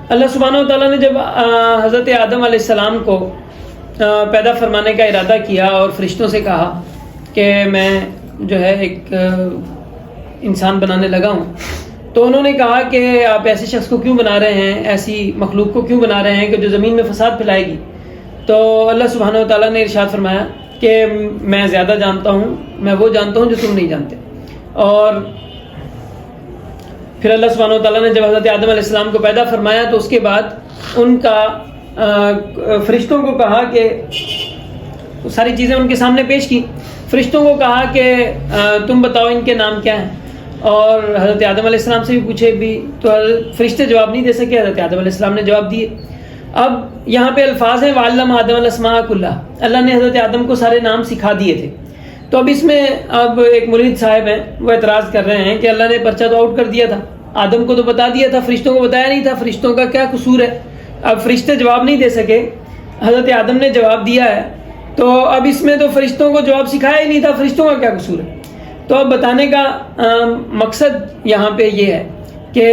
اللہ سبحانہ و تعالیٰ نے جب حضرت آدم علیہ السلام کو پیدا فرمانے کا ارادہ کیا اور فرشتوں سے کہا کہ میں جو ہے ایک انسان بنانے لگا ہوں، تو انہوں نے کہا کہ آپ ایسے شخص کو کیوں بنا رہے ہیں، ایسی مخلوق کو کیوں بنا رہے ہیں کہ جو زمین میں فساد پھیلائے گی؟ تو اللہ سبحانہ و تعالیٰ نے ارشاد فرمایا کہ میں زیادہ جانتا ہوں، میں وہ جانتا ہوں جو تم نہیں جانتے۔ اور پھر اللہ سبحانہ و تعالیٰ نے جب حضرت آدم علیہ السلام کو پیدا فرمایا تو اس کے بعد ان کا فرشتوں کو کہا کہ ساری چیزیں ان کے سامنے پیش کی، فرشتوں کو کہا کہ تم بتاؤ ان کے نام کیا ہیں، اور حضرت آدم علیہ السلام سے بھی پوچھے بھی تو فرشتے جواب نہیں دے سکے، حضرت آدم علیہ السلام نے جواب دیے۔ اب یہاں پہ الفاظ ہیں وَعَلَّمَ آدَمَ الْأَسْمَاءَ كُلَّهَا، اللہ نے حضرت آدم کو سارے نام سکھا دیے تھے۔ تو اب اس میں اب ایک مرید صاحب ہیں وہ اعتراض کر رہے ہیں کہ اللہ نے پرچہ تو آؤٹ کر دیا تھا، آدم کو تو بتا دیا تھا، فرشتوں کو بتایا نہیں تھا، فرشتوں کا کیا قصور ہے؟ اب فرشتے جواب نہیں دے سکے، حضرت آدم نے جواب دیا ہے، تو اب اس میں تو فرشتوں کو جواب سکھایا ہی نہیں تھا، فرشتوں کا کیا قصور ہے؟ تو اب بتانے کا مقصد یہاں پہ یہ ہے کہ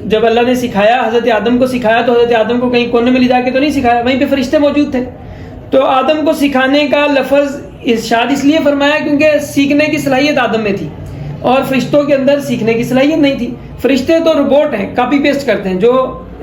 جب اللہ نے سکھایا، حضرت آدم کو سکھایا، تو حضرت آدم کو کہیں کونے میں لے جا کے تو نہیں سکھایا، وہیں پہ فرشتے موجود تھے۔ تو آدم کو سکھانے کا لفظ ارشاد اس لیے فرمایا کیونکہ سیکھنے کی صلاحیت آدم میں تھی اور فرشتوں کے اندر سیکھنے کی صلاحیت نہیں تھی۔ فرشتے تو روبوٹ ہیں، کاپی پیسٹ کرتے ہیں، جو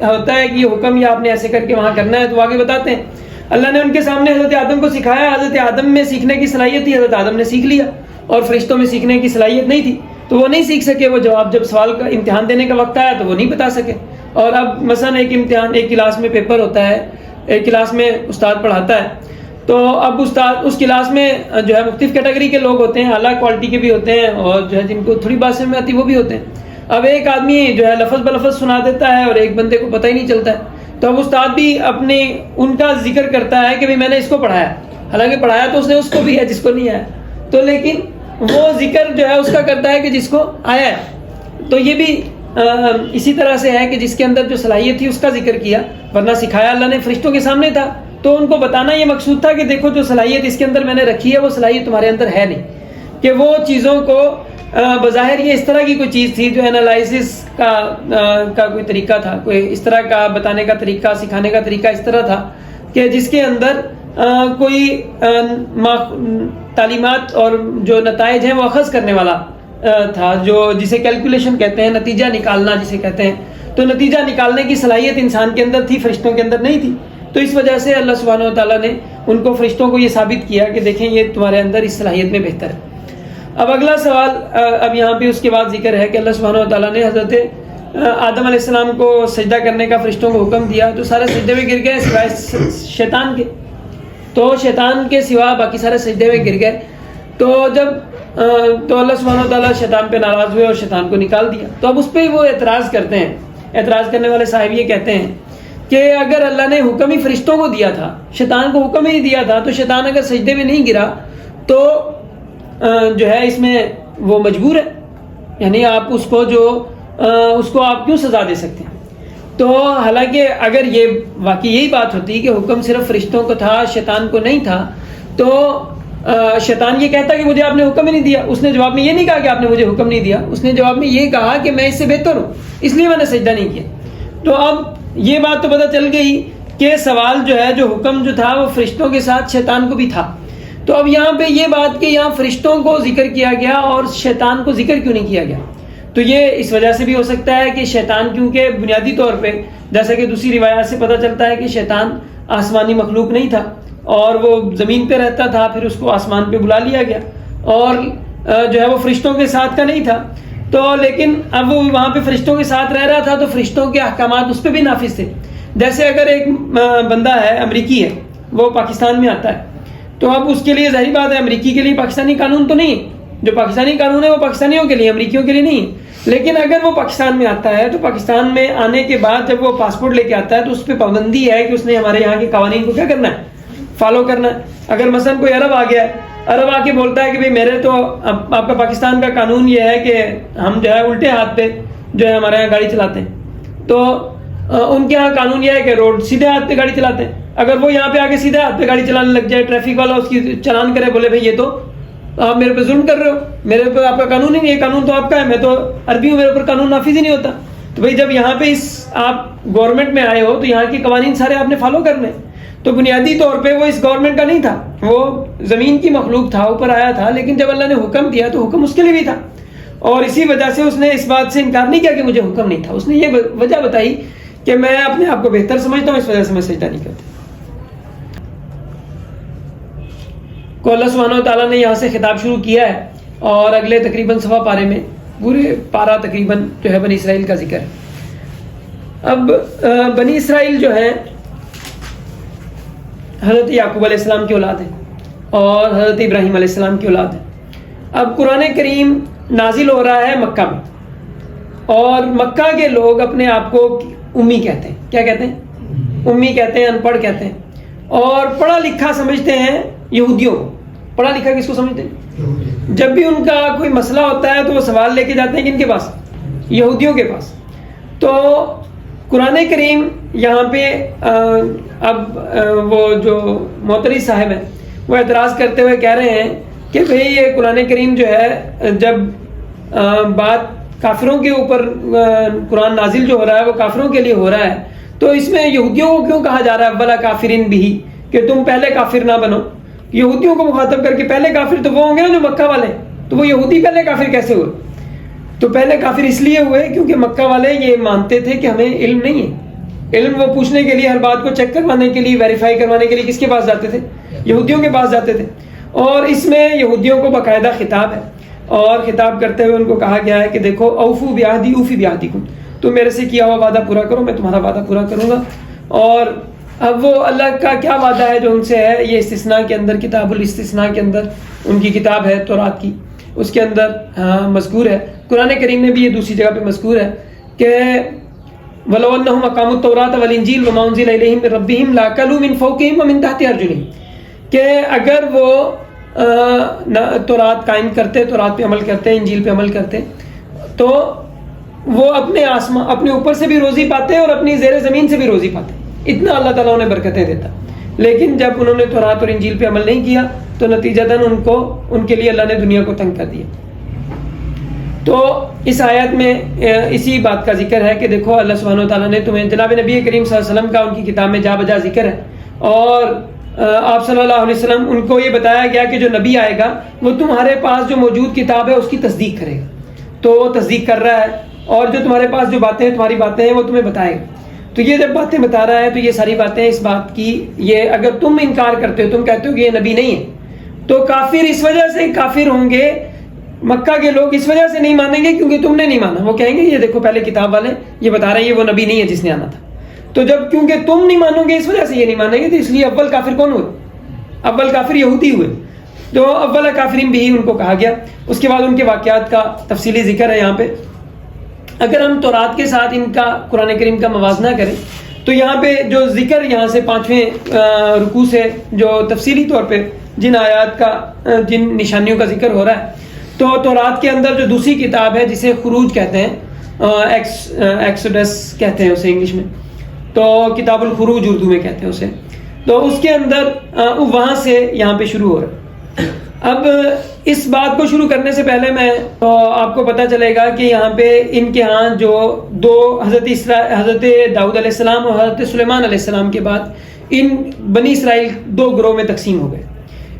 ہوتا ہے کہ یہ حکم یا آپ نے ایسے کر کے وہاں کرنا ہے تو آگے بتاتے ہیں۔ اللہ نے ان کے سامنے حضرت آدم کو سکھایا، حضرت آدم میں سیکھنے کی صلاحیت تھی، حضرت آدم نے سیکھ لیا، اور فرشتوں میں سیکھنے کی صلاحیت نہیں تھی تو وہ نہیں سیکھ سکے، وہ جواب جب سوال کا امتحان دینے کا وقت آیا تو وہ نہیں بتا سکے۔ اور اب مثلا ایک امتحان، ایک کلاس میں پیپر ہوتا ہے، ایک کلاس میں استاد پڑھاتا ہے، تو اب استاد اس کلاس میں جو ہے مختلف کیٹیگری کے لوگ ہوتے ہیں، اعلیٰ کوالٹی کے بھی ہوتے ہیں اور جو ہے جن کو تھوڑی بات سمجھ میں آتی وہ بھی ہوتے ہیں۔ اب ایک آدمی جو ہے لفظ بلفظ سنا دیتا ہے اور ایک بندے کو پتہ ہی نہیں چلتا ہے، تو اب استاد بھی اپنے ان کا ذکر کرتا ہے کہ میں نے اس کو پڑھایا، حالانکہ پڑھایا تو اس نے اس کو بھی ہے جس کو نہیں آیا، تو لیکن وہ ذکر جو ہے اس کا کرتا ہے کہ جس کو آیا ہے۔ تو یہ بھی اسی طرح سے ہے کہ جس کے اندر جو صلاحیت تھی اس کا ذکر کیا، ورنہ سکھایا اللہ نے فرشتوں کے سامنے تھا، تو ان کو بتانا یہ مقصود تھا کہ دیکھو جو صلاحیت اس کے اندر میں نے رکھی ہے وہ صلاحیت تمہارے اندر ہے نہیں، کہ وہ چیزوں کو بظاہر یہ اس طرح کی کوئی چیز تھی جو انالائسس کا کوئی طریقہ تھا، کوئی اس طرح کا بتانے کا طریقہ، سکھانے کا طریقہ اس طرح تھا کہ جس کے اندر کوئی تعلیمات اور جو نتائج ہیں وہ اخذ کرنے والا تھا، جو جسے کیلکولیشن کہتے ہیں، نتیجہ نکالنا جسے کہتے ہیں، تو نتیجہ نکالنے کی صلاحیت انسان کے اندر تھی، فرشتوں کے اندر نہیں تھی۔ تو اس وجہ سے اللہ سبحانہ و تعالیٰ نے ان کو، فرشتوں کو یہ ثابت کیا کہ دیکھیں یہ تمہارے اندر اس صلاحیت میں بہتر ہے۔ اب اگلا سوال اب یہاں پہ اس کے بعد ذکر ہے کہ اللہ سبحانہ و تعالیٰ نے حضرت آدم علیہ السلام کو سجدہ کرنے کا فرشتوں کو حکم دیا، تو سارے سجدے میں گر گئے سوائے شیطان کے، تو شیطان کے سوا باقی سارے سجدے میں گر گئے۔ تو جب تو اللہ سبحانہ و تعالیٰ شیطان پہ ناراض ہوئے اور شیطان کو نکال دیا۔ تو اب اس پہ وہ اعتراض کرتے ہیں، اعتراض کرنے والے صاحب یہ کہتے ہیں کہ اگر اللہ نے حکم ہی فرشتوں کو دیا تھا، شیطان کو حکم ہی دیا تھا، تو شیطان اگر سجدے میں نہیں گرا تو جو ہے اس میں وہ مجبور ہے، یعنی آپ اس کو آپ کیوں سزا دے سکتے ہیں؟ تو حالانکہ اگر یہ واقعی یہی بات ہوتی کہ حکم صرف فرشتوں کو تھا، شیطان کو نہیں تھا، تو شیطان یہ کہتا کہ مجھے آپ نے حکم ہی نہیں دیا۔ اس نے جواب میں یہ نہیں کہا کہ آپ نے مجھے حکم نہیں دیا، اس نے جواب میں یہ کہا کہ میں اس سے بہتر ہوں اس لیے میں نے سجدہ نہیں کیا۔ تو اب یہ بات تو پتہ چل گئی کہ سوال جو ہے، جو حکم جو تھا وہ فرشتوں کے ساتھ شیطان کو بھی تھا۔ تو اب یہاں پہ یہ بات کہ یہاں فرشتوں کو ذکر کیا گیا اور شیطان کو ذکر کیوں نہیں کیا گیا؟ تو یہ اس وجہ سے بھی ہو سکتا ہے کہ شیطان، کیونکہ بنیادی طور پہ جیسا کہ دوسری روایات سے پتہ چلتا ہے کہ شیطان آسمانی مخلوق نہیں تھا اور وہ زمین پہ رہتا تھا، پھر اس کو آسمان پہ بلا لیا گیا اور جو ہے وہ فرشتوں کے ساتھ کا نہیں تھا۔ تو لیکن اب وہ وہاں پہ فرشتوں کے ساتھ رہ رہا تھا تو فرشتوں کے احکامات اس پہ بھی نافذ تھے۔ جیسے اگر ایک بندہ ہے، امریکی ہے، وہ پاکستان میں آتا ہے، تو اب اس کے لیے ظاہری بات ہے امریکی کے لیے پاکستانی قانون تو نہیں ہے، جو پاکستانی قانون ہے وہ پاکستانیوں کے لیے، امریکیوں کے لیے نہیں ہے۔ لیکن اگر وہ پاکستان میں آتا ہے تو پاکستان میں آنے کے بعد جب وہ پاسپورٹ لے کے آتا ہے تو اس پہ پابندی ہے کہ اس نے ہمارے یہاں کے قوانین کو کیا کرنا ہے، فالو کرنا ہے۔ اگر مثلا کوئی عرب آ گیا ہے، عرب آ کے بولتا ہے کہ بھئی میرے تو آپ کا پاکستان کا قانون یہ ہے کہ ہم جو ہے الٹے ہاتھ پہ جو ہے ہمارے یہاں گاڑی چلاتے ہیں، تو ان کے یہاں قانون یہ ہے کہ روڈ سیدھے ہاتھ پہ گاڑی چلاتے ہیں۔ اگر وہ یہاں پہ آ کے سیدھے ہاتھ پہ گاڑی چلانے لگ جائے، ٹریفک والا اس کی چلان کرے، بولے بھائی یہ تو آپ میرے پہ ظلم کر رہے ہو، میرے پہ آپ کا قانون ہی نہیں ہے، قانون تو آپ کا ہے، میں تو عربی ہوں، میرے اوپر قانون نافذ ہی نہیں ہوتا۔ تو بھائی جب یہاں پہ اس آپ گورنمنٹ میں آئے ہو تو یہاں کے قوانین سارے آپ نے فالو کرنے. تو بنیادی طور پہ وہ اس گورنمنٹ کا نہیں تھا, وہ زمین کی مخلوق تھا, اوپر آیا تھا, لیکن جب اللہ نے حکم دیا تو حکم اس کے لیے بھی تھا, اور اسی وجہ سے اس نے اس بات سے انکار نہیں کیا کہ مجھے حکم نہیں تھا. اس نے یہ وجہ بتائی کہ میں اپنے آپ کو بہتر سمجھتا ہوں, اس وجہ سے میں سجدہ نہیں کرتا. کو اللہ سبحانہ و تعالیٰ نے یہاں سے خطاب شروع کیا ہے, اور اگلے تقریباً سوا پارے میں پورے پارا تقریباً جو ہے بنی اسرائیل کا ذکر ہے. اب بنی اسرائیل جو ہے حضرت یعقوب علیہ السلام کی اولاد ہے اور حضرت ابراہیم علیہ السلام کی اولاد ہے. اب قرآن کریم نازل ہو رہا ہے مکہ میں, اور مکہ کے لوگ اپنے آپ کو امی کہتے ہیں. کیا کہتے ہیں؟ امی کہتے ہیں, ان پڑھ کہتے ہیں, اور پڑھا لکھا سمجھتے ہیں یہودیوں کو. پڑھا لکھا کس کو سمجھتے ہیں؟ جب بھی ان کا کوئی مسئلہ ہوتا ہے تو وہ سوال لے کے جاتے ہیں کن کے پاس؟ یہودیوں کے پاس. تو قرآن کریم یہاں پہ اب وہ جو معترض صاحب ہیں وہ اعتراض کرتے ہوئے کہہ رہے ہیں کہ بھئی یہ قرآن کریم جو ہے جب بات کافروں کے اوپر قرآن نازل جو ہو رہا ہے وہ کافروں کے لیے ہو رہا ہے, تو اس میں یہودیوں کو کیوں کہا جا رہا ہے ولا کافرین بھی, کہ تم پہلے کافر نہ بنو. یہودیوں کو مخاطب کر کے پہلے کافر تو وہ ہوں گے نا جو مکہ والے, تو وہ یہودی پہلے کافر کیسے ہوئے؟ تو پہلے کافر اس لیے ہوئے کیونکہ مکہ والے یہ مانتے تھے کہ ہمیں علم نہیں ہے. علم وہ پوچھنے کے لیے, ہر بات کو چیک کروانے کے لیے, ویریفائی کروانے کے لیے کس کے پاس جاتے تھے؟ یہودیوں کے پاس جاتے تھے. اور اس میں یہودیوں کو باقاعدہ خطاب ہے, اور خطاب کرتے ہوئے ان کو کہا گیا ہے کہ دیکھو اوفو بعہدی اوفی بعہدکم, تم میرے سے کیا ہوا وعدہ پورا کرو, میں تمہارا وعدہ پورا کروں گا. اور اب وہ اللہ کا کیا وعدہ ہے جو ان سے ہے, یہ استثناء کے اندر, کتاب الاستثناء کے اندر ان کی کتاب ہے تورات کی, اس کے اندر مذکور ہے. قرآن کریم میں بھی یہ دوسری جگہ پہ مذکور ہے کہ وَلَوْ أَنَّهُمْ أَقَامُوا التَّوْرَاةَ وَالْإِنْجِيلَ وَمَا أُنزِلَ إِلَيْهِمْ مِنْ رَبِّهِمْ لَأَكَلُوا مِنْ فَوْقِهِمْ وَمِنْ تَحْتِ أَرْجُلِهِمْ, کہ اگر وہ تورات قائم کرتے, تورات پہ عمل کرتے, انجیل پہ عمل کرتے, تو وہ اپنے اوپر سے بھی روزی پاتے اور اپنی زیر زمین سے بھی روزی پاتے. اتنا اللہ تعالیٰ انہیں برکتیں دیتا. لیکن جب انہوں نے تورات اور انجیل پہ عمل نہیں کیا تو نتیجتاً ان کے لیے اللہ نے دنیا کو تنگ کر دیا. تو اس آیت میں اسی بات کا ذکر ہے کہ دیکھو اللہ سبحانہ و تعالیٰ نے تمہیں, جناب نبی کریم صلی اللہ علیہ وسلم کا ان کی کتاب میں جا بجا ذکر ہے, اور آپ صلی اللہ علیہ وسلم ان کو یہ بتایا گیا کہ جو نبی آئے گا وہ تمہارے پاس جو موجود کتاب ہے اس کی تصدیق کرے گا. تو وہ تصدیق کر رہا ہے, اور جو تمہارے پاس جو باتیں ہیں, تمہاری باتیں ہیں, وہ تمہیں بتائے گا. تو یہ جب باتیں بتا رہا ہے تو یہ ساری باتیں اس بات کی, یہ اگر تم انکار کرتے ہو, تم کہتے ہو کہ یہ نبی نہیں ہے, تو کافر اس وجہ سے کافر ہوں گے, مکہ کے لوگ اس وجہ سے نہیں مانیں گے کیونکہ تم نے نہیں مانا. وہ کہیں گے یہ دیکھو پہلے کتاب والے یہ بتا رہے ہیں یہ وہ نبی نہیں ہے جس نے آنا تھا. تو جب کیونکہ تم نہیں مانو گے اس وجہ سے یہ نہیں مانیں گے, تو اس لیے اول کافر کون ہوئے؟ اول کافر یہودی ہوئے. تو اول کافرین بھی ان کو کہا گیا. اس کے بعد ان کے واقعات کا تفصیلی ذکر ہے یہاں پہ. اگر ہم تورات کے ساتھ ان کا قرآن کریم کا موازنہ کریں تو یہاں پہ جو ذکر یہاں سے 5ویں رکوع سے جو تفصیلی طور پہ جن آیات کا, جن نشانیوں کا ذکر ہو رہا ہے, تو تورات کے اندر جو دوسری کتاب ہے جسے خروج کہتے ہیں, ایکسوڈس کہتے ہیں اسے انگلش میں, تو کتاب الخروج اردو میں کہتے ہیں اسے, تو اس کے اندر وہاں سے یہاں پہ شروع ہو رہا ہے. اب اس بات کو شروع کرنے سے پہلے میں تو آپ کو پتہ چلے گا کہ یہاں پہ ان کے ہاں جو دو حضرت داؤد علیہ السلام اور حضرت سلیمان علیہ السلام کے بعد ان بنی اسرائیل 2 گروہ میں تقسیم ہو گئے.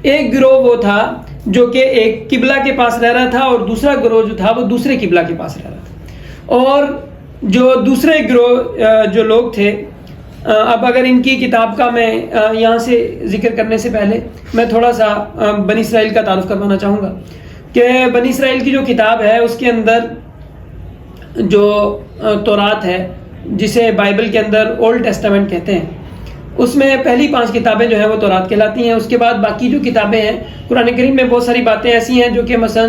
ایک گروہ وہ تھا جو کہ ایک قبلہ کے پاس رہ رہا تھا, اور دوسرا گروہ جو تھا وہ دوسرے قبلہ کے پاس رہ رہا تھا. اور جو دوسرے گروہ جو لوگ تھے, اب اگر ان کی کتاب کا میں یہاں سے ذکر کرنے سے پہلے میں تھوڑا سا بنی اسرائیل کا تعارف کروانا چاہوں گا کہ بنی اسرائیل کی جو کتاب ہے اس کے اندر جو تورات ہے جسے بائبل کے اندر اولڈ ٹیسٹامنٹ کہتے ہیں, اس میں پہلی 5 کتابیں جو ہیں وہ تورات کہلاتی ہیں. اس کے بعد باقی جو کتابیں ہیں قرآن کریم میں بہت ساری باتیں ایسی ہیں جو کہ مثلا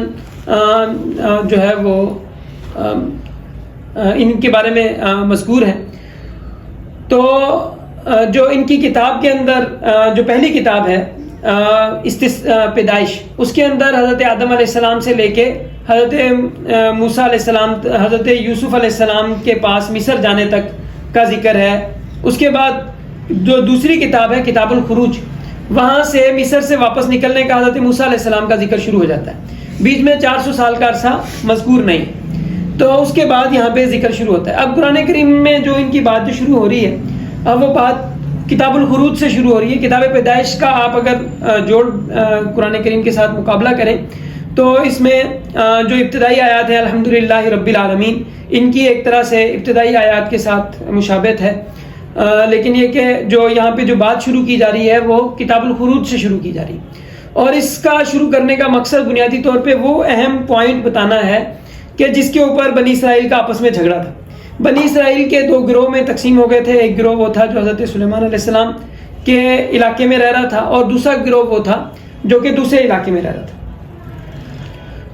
جو ہے وہ ان کے بارے میں مذکور ہیں. تو جو ان کی کتاب کے اندر جو پہلی کتاب ہے پیدائش, اس کے اندر حضرت آدم علیہ السلام سے لے کے حضرت موسیٰ علیہ السلام, حضرت یوسف علیہ السلام کے پاس مصر جانے تک کا ذکر ہے. اس کے بعد جو دوسری کتاب ہے کتاب الخروج, وہاں سے مصر سے واپس نکلنے کا حضرت موسیٰ علیہ السلام کا ذکر شروع ہو جاتا ہے. بیچ میں 400 سال کا عرصہ مذکور نہیں. تو اس کے بعد یہاں پہ ذکر شروع ہوتا ہے. اب قرآن کریم میں جو ان کی بات جو شروع ہو رہی ہے، اب وہ بات کتاب الخروج سے شروع ہو رہی ہے. کتاب پیدائش کا آپ اگر جوڑ قرآن کریم کے ساتھ مقابلہ کریں تو اس میں جو ابتدائی آیات ہیں الحمدللہ رب العالمین، ان کی ایک طرح سے ابتدائی آیات کے ساتھ مشابہت ہے، لیکن یہ کہ جو یہاں پہ جو بات شروع کی جا رہی ہے وہ کتاب الخروج سے شروع کی جا رہی ہے. اور اس کا شروع کرنے کا مقصد بنیادی طور پہ وہ اہم پوائنٹ بتانا ہے کہ جس کے اوپر بنی اسرائیل کا آپس میں جھگڑا تھا. بنی اسرائیل کے دو گروہ میں تقسیم ہو گئے تھے. ایک گروہ وہ تھا جو حضرت سلیمان علیہ السلام کے علاقے میں رہ رہا تھا، اور دوسرا گروہ وہ تھا جو کہ دوسرے علاقے میں رہ رہا تھا.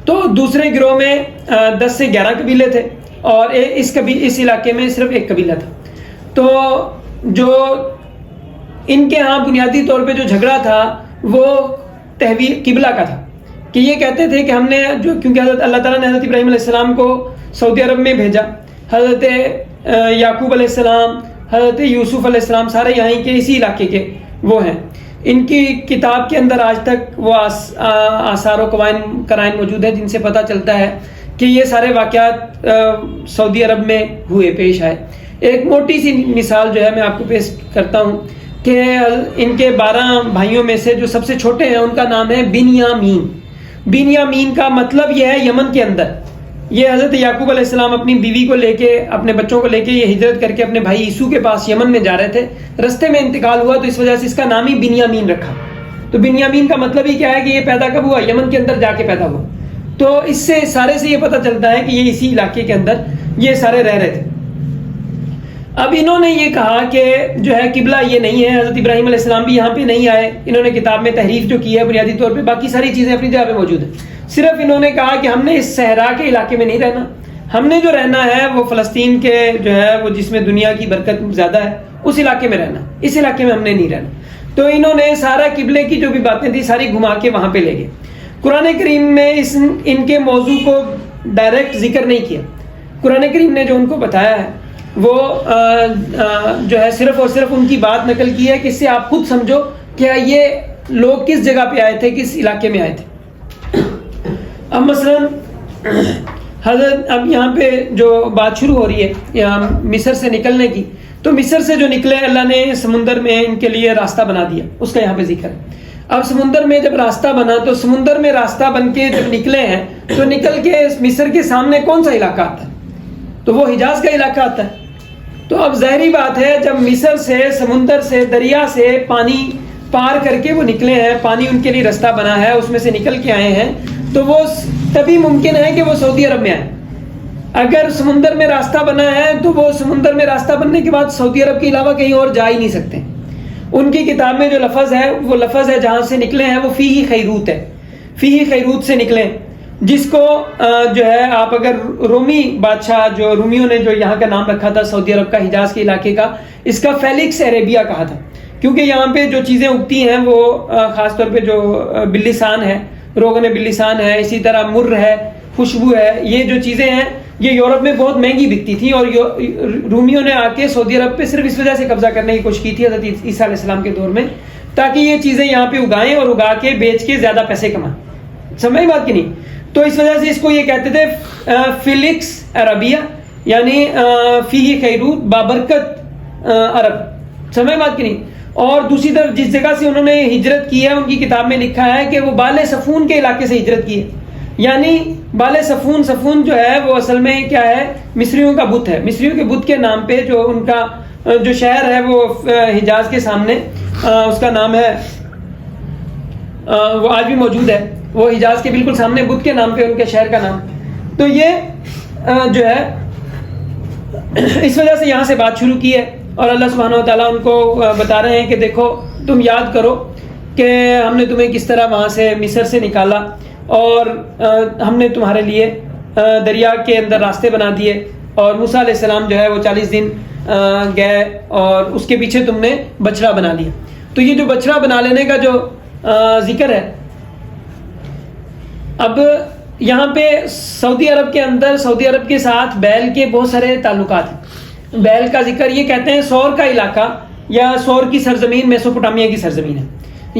تو دوسرے گروہ میں 10 سے 11 قبیلے تھے، اور اس علاقے میں صرف ایک قبیلہ تھا. تو جو ان کے ہاں بنیادی طور پہ جو جھگڑا تھا وہ تحویل قبلہ کا تھا، کہ یہ کہتے تھے کہ ہم نے کیونکہ اللہ تعالیٰ نے حضرت ابراہیم علیہ السلام کو سعودی عرب میں بھیجا، حضرت یعقوب علیہ السلام، حضرت یوسف علیہ السلام سارے یہیں کے اسی علاقے کے وہ ہیں. ان کی کتاب کے اندر آج تک وہ آثار و قرائن موجود ہیں جن سے پتہ چلتا ہے کہ یہ سارے واقعات سعودی عرب میں ہوئے، پیش آئے. ایک موٹی سی مثال جو ہے میں آپ کو پیش کرتا ہوں کہ ان کے 12 بھائیوں میں سے جو سب سے چھوٹے ہیں ان کا نام ہے بنیامین. بنیامین کا مطلب یہ ہے یمن کے اندر. یہ حضرت یعقوب علیہ السلام اپنی بیوی کو لے کے، اپنے بچوں کو لے کے یہ ہجرت کر کے اپنے بھائی عیسو کے پاس یمن میں جا رہے تھے. رستے میں انتقال ہوا تو اس وجہ سے اس کا نام ہی بنیامین رکھا. تو بنیامین کا مطلب ہی کیا ہے کہ یہ پیدا کب ہوا؟ یمن کے اندر جا کے پیدا ہوا. تو اس سے سارے سے یہ پتہ چلتا ہے کہ یہ اسی علاقے کے اندر یہ سارے رہ رہے تھے. اب انہوں نے یہ کہا کہ جو ہے قبلہ یہ نہیں ہے، حضرت ابراہیم علیہ السلام بھی یہاں پہ نہیں آئے. انہوں نے کتاب میں تحریف جو کی ہے بنیادی طور پہ، باقی ساری چیزیں اپنی جگہ پہ موجود ہیں. صرف انہوں نے کہا کہ ہم نے اس صحرا کے علاقے میں نہیں رہنا، ہم نے جو رہنا ہے وہ فلسطین کے جو ہے وہ جس میں دنیا کی برکت زیادہ ہے اس علاقے میں رہنا، اس علاقے میں ہم نے نہیں رہنا. تو انہوں نے سارا قبلے کی جو بھی باتیں تھی ساری گھما کے وہاں پہ لے گئے. قرآن کریم میں ان کے موضوع کو ڈائریکٹ ذکر نہیں کیا. قرآن کریم نے جو ان کو بتایا ہے وہ جو ہے صرف اور صرف ان کی بات نقل کی ہے کہ اس سے آپ خود سمجھو کہ یہ لوگ کس جگہ پہ آئے تھے، کس علاقے میں آئے تھے. اب مثلا حضرت اب یہاں پہ جو بات شروع ہو رہی ہے یہاں مصر سے نکلنے کی، تو مصر سے جو نکلے اللہ نے سمندر میں ان کے لیے راستہ بنا دیا، اس کا یہاں پہ ذکر ہے. اب سمندر میں جب راستہ بنا تو سمندر میں راستہ بن کے جب نکلے ہیں تو نکل کے مصر کے سامنے کون سا علاقہ آتا ہے؟ تو وہ حجاز کا علاقہ آتا ہے. تو اب ظاہری بات ہے جب مصر سے، سمندر سے، دریا سے پانی پار کر کے وہ نکلے ہیں، پانی ان کے لیے راستہ بنا ہے، اس میں سے نکل کے آئے ہیں، تو وہ تبھی ممکن ہے کہ وہ سعودی عرب میں آئے. اگر سمندر میں راستہ بنا ہے تو وہ سمندر میں راستہ بننے کے بعد سعودی عرب کے علاوہ کہیں اور جا ہی نہیں سکتے. ان کی کتاب میں جو لفظ ہے وہ لفظ ہے جہاں سے نکلے ہیں وہ فیہ خیروت ہے، فیہ خیروت سے نکلے، جس کو جو ہے آپ اگر رومی بادشاہ جو رومیوں نے جو یہاں کا نام رکھا تھا سعودی عرب کا، حجاز کے علاقے کا، اس کا فیلکس عربیہ کہا تھا، کیونکہ یہاں پہ جو چیزیں اگتی ہیں وہ خاص طور پہ جو بلسان ہے، روغن بلسان ہے، اسی طرح مر ہے، خوشبو ہے، یہ جو چیزیں ہیں یہ یورپ میں بہت مہنگی بکتی تھیں، اور رومیوں نے آ کے سعودی عرب پہ صرف اس وجہ سے قبضہ کرنے کی کوشش کی تھی حضرت عیسیٰ علیہ السلام کے دور میں، تاکہ یہ چیزیں یہاں پہ اگائیں اور اگا کے بیچ کے زیادہ پیسے کمائیں. سمجھ بات کی نہیں؟ تو اس وجہ سے اس کو یہ کہتے تھے فیلکس عربیہ، یعنی فیہ خیروت بابرکت عرب. سمجھ بات کی نہیں؟ اور دوسری طرف جس جگہ سے انہوں نے ہجرت کی ہے ان کی کتاب میں لکھا ہے کہ وہ بال صفون کے علاقے سے ہجرت کی ہے. یعنی بال صفون، صفون جو ہے وہ اصل میں کیا ہے؟ مصریوں کا بت ہے. مصریوں کے بت کے نام پہ جو ان کا جو شہر ہے وہ حجاز کے سامنے اس کا نام ہے، وہ آج بھی موجود ہے، وہ حجاز کے بالکل سامنے بدھ کے نام پہ ان کے شہر کا نام. تو یہ جو ہے اس وجہ سے یہاں سے بات شروع کی ہے، اور اللہ سبحانہ و تعالیٰ ان کو بتا رہے ہیں کہ دیکھو تم یاد کرو کہ ہم نے تمہیں کس طرح وہاں سے مصر سے نکالا، اور ہم نے تمہارے لیے دریا کے اندر راستے بنا دیے، اور موسیٰ علیہ السلام جو ہے وہ 40 دن گئے اور اس کے پیچھے تم نے بچڑا بنا لیا. تو یہ جو بچڑا بنا لینے کا جو ذکر ہے، اب یہاں پہ سعودی عرب کے اندر سعودی عرب کے ساتھ بیل کے بہت سارے تعلقات ہیں. بیل کا ذکر یہ کہتے ہیں سور کا علاقہ یا سور کی سرزمین میسوپوٹامیہ کی سرزمین ہے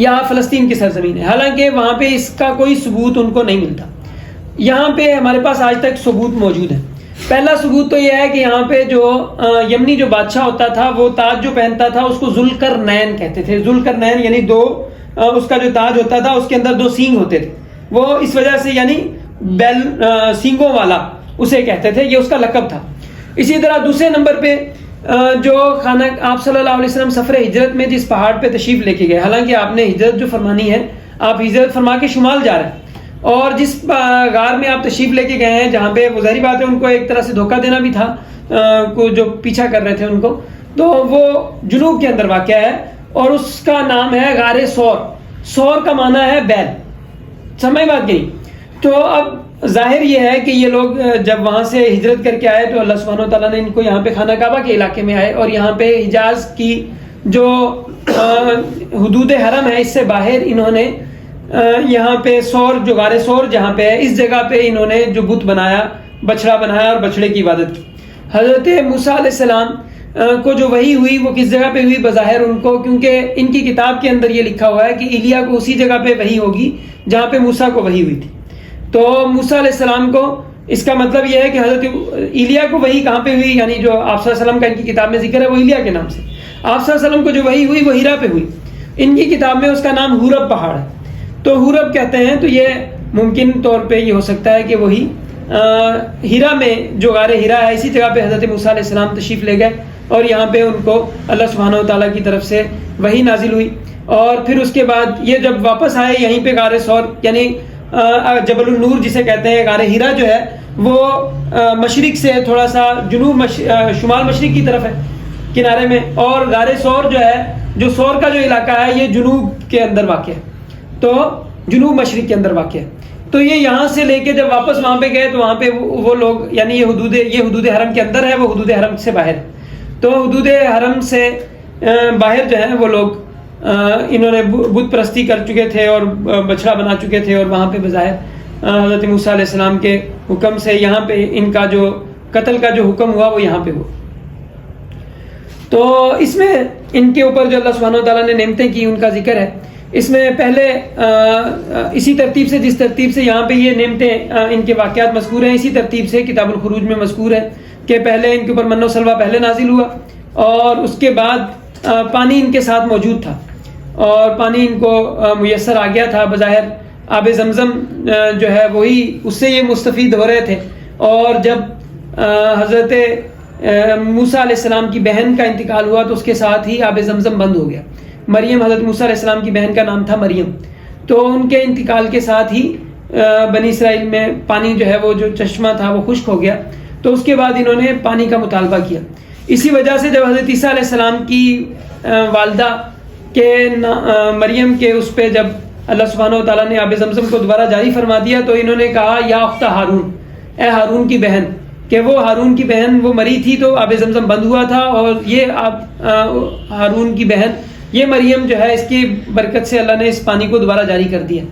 یا فلسطین کی سرزمین ہے، حالانکہ وہاں پہ اس کا کوئی ثبوت ان کو نہیں ملتا. یہاں پہ ہمارے پاس آج تک ثبوت موجود ہے. پہلا ثبوت تو یہ ہے کہ یہاں پہ جو یمنی جو بادشاہ ہوتا تھا وہ تاج جو پہنتا تھا اس کو ذوالقرنین کہتے تھے. ذوالقرنین یعنی دو اس کا جو تاج ہوتا تھا اس کے اندر دو سینگ ہوتے تھے, وہ اس وجہ سے یعنی بیل سینگوں والا اسے کہتے تھے, یہ اس کا لقب تھا. اسی طرح دوسرے نمبر پہ جو خانہ آپ صلی اللہ علیہ وسلم سفر ہجرت میں جس پہاڑ پہ تشریف لے کے گئے, حالانکہ آپ نے ہجرت جو فرمانی ہے آپ ہجرت فرما کے شمال جا رہے ہیں, اور جس غار میں آپ تشریف لے کے گئے ہیں جہاں پہ وہ ظاہری بات ہے ان کو ایک طرح سے دھوکہ دینا بھی تھا کو جو پیچھا کر رہے تھے ان کو, تو وہ جنوب کے اندر واقع ہے اور اس کا نام ہے غار سور. سور کا معنی ہے بیل, سمجھ بات گئی. تو اب ظاہر یہ ہے کہ یہ لوگ جب وہاں سے ہجرت کر کے آئے تو اللہ سبحانہ و تعالیٰ نے ان کو یہاں پہ خانہ کعبہ کے علاقے میں آئے, اور یہاں پہ حجاز کی جو حدود حرم ہے اس سے باہر انہوں نے یہاں پہ سور جو غار سور جہاں پہ ہے اس جگہ پہ انہوں نے جو بت بنایا, بچڑا بنایا اور بچڑے کی عبادت کی. حضرت موسیٰ علیہ السلام کو جو وحی ہوئی وہ کس جگہ پہ ہوئی بظاہر ان کو, کیونکہ ان کی کتاب کے اندر یہ لکھا ہوا ہے کہ ایلیا کو اسی جگہ پہ وحی ہوگی جہاں پہ موسیٰ کو وحی ہوئی تھی. تو موسیٰ علیہ السلام کو اس کا مطلب یہ ہے کہ حضرت ایلیا کو وحی کہاں پہ ہوئی, یعنی جو آپ صلی اللہ علیہ وسلم کا ان کی کتاب میں ذکر ہے وہ ایلیا کے نام سے. آپ صلی اللہ علیہ وسلم کو جو وحی ہوئی وہ ہیرا پہ ہوئی, ان کی کتاب میں اس کا نام ہورب پہاڑ ہے, تو ہورب کہتے ہیں. تو یہ ممکن طور پہ یہ ہو سکتا ہے کہ وہی ہیرا میں جو غار ہیرا ہے اسی جگہ پہ حضرت موسیٰ علیہ السلام تشریف لے گئے اور یہاں پہ ان کو اللہ سبحانہ و تعالیٰ کی طرف سے وحی نازل ہوئی. اور پھر اس کے بعد یہ جب واپس آئے یہیں پہ غار سور یعنی جبل النور جسے کہتے ہیں, غار ہیرا جو ہے وہ مشرق سے تھوڑا سا جنوب شمال مشرق کی طرف ہے کنارے میں, اور غار سور جو ہے جو سور کا جو علاقہ ہے یہ جنوب کے اندر واقع ہے, تو جنوب مشرق کے اندر واقع ہے. تو یہ یہاں سے لے کے جب واپس وہاں پہ گئے تو وہاں پہ وہ لوگ یعنی یہ حدود حرم کے اندر ہے, وہ حدود حرم سے باہر ہے. تو حدود حرم سے باہر جو ہے وہ لوگ انہوں نے بت پرستی کر چکے تھے اور بچڑا بنا چکے تھے, اور وہاں پہ بظاہر حضرت موسیٰ علیہ السلام کے حکم سے یہاں پہ ان کا جو قتل کا جو حکم ہوا وہ یہاں پہ ہوا. تو اس میں ان کے اوپر جو اللہ سبحانہ و تعالیٰ نے نعمتیں کی ان کا ذکر ہے. اس میں پہلے اسی ترتیب سے جس ترتیب سے یہاں پہ یہ نعمتیں ان کے واقعات مذکور ہیں اسی ترتیب سے کتاب الخروج میں مذکور ہے کہ پہلے ان کے اوپر من و سلوہ پہلے نازل ہوا, اور اس کے بعد پانی ان کے ساتھ موجود تھا اور پانی ان کو میسر آ گیا تھا. بظاہر آب زمزم جو ہے وہی اس سے یہ مستفید ہو رہے تھے. اور جب حضرت موسیٰ علیہ السلام کی بہن کا انتقال ہوا تو اس کے ساتھ ہی آب زمزم بند ہو گیا. مریم حضرت موسیٰ علیہ السلام کی بہن کا نام تھا مریم, تو ان کے انتقال کے ساتھ ہی بنی اسرائیل میں پانی جو ہے وہ جو چشمہ تھا وہ خشک ہو گیا. تو اس کے بعد انہوں نے پانی کا مطالبہ کیا. اسی وجہ سے جب حضرت عیسیٰ علیہ السلام کی والدہ کے مریم کے اس پہ جب اللہ سبحانہ و تعالیٰ نے آب زمزم کو دوبارہ جاری فرما دیا تو انہوں نے کہا یا اختہ ہارون, اے ہارون کی بہن, کہ وہ ہارون کی بہن وہ مری تھی تو آب زمزم بند ہوا تھا, اور یہ ہارون کی بہن یہ مریم جو ہے اس کی برکت سے اللہ نے اس پانی کو دوبارہ جاری کر دیا.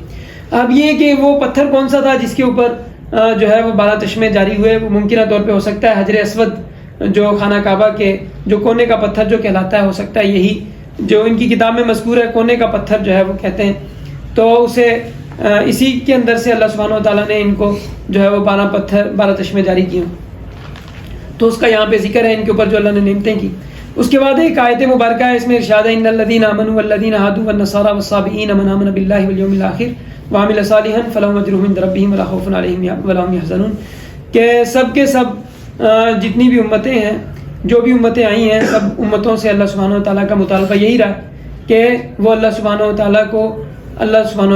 اب یہ کہ وہ پتھر کون سا تھا جس کے اوپر جو ہے وہ 12 چشمے جاری ہوئے, وہ ممکنہ طور پہ ہو سکتا ہے حجر اسود جو خانہ کعبہ کے جو کونے کا پتھر جو کہلاتا ہے, ہو سکتا ہے یہی جو ان کی کتاب میں مذکور ہے کونے کا پتھر جو ہے وہ کہتے ہیں. تو اسے اسی کے اندر سے اللہ سبحانہ و تعالیٰ نے ان کو جو ہے وہ 12 چشمے جاری کیے. تو اس کا یہاں پہ ذکر ہے ان کے اوپر جو اللہ نے نعمتیں کی. اس کے بعد ایک آیت مبارکہ ہے, اس میں ارشاد ہے ان الذین آمنوا والذین هادوا والنصارى والصابئین من آمن باللہ والیوم الآخر وعمل صالحا فلهم اجرهم عند ربهم ولا خوف علیہم ولا هم يحزنون, کہ سب کے سب جتنی بھی امتیں ہیں جو بھی امتیں آئی ہیں سب امتوں سے اللہ سبحانہ و تعالیٰ کا مطالبہ یہی رہا کہ وہ اللہ سبحانہ و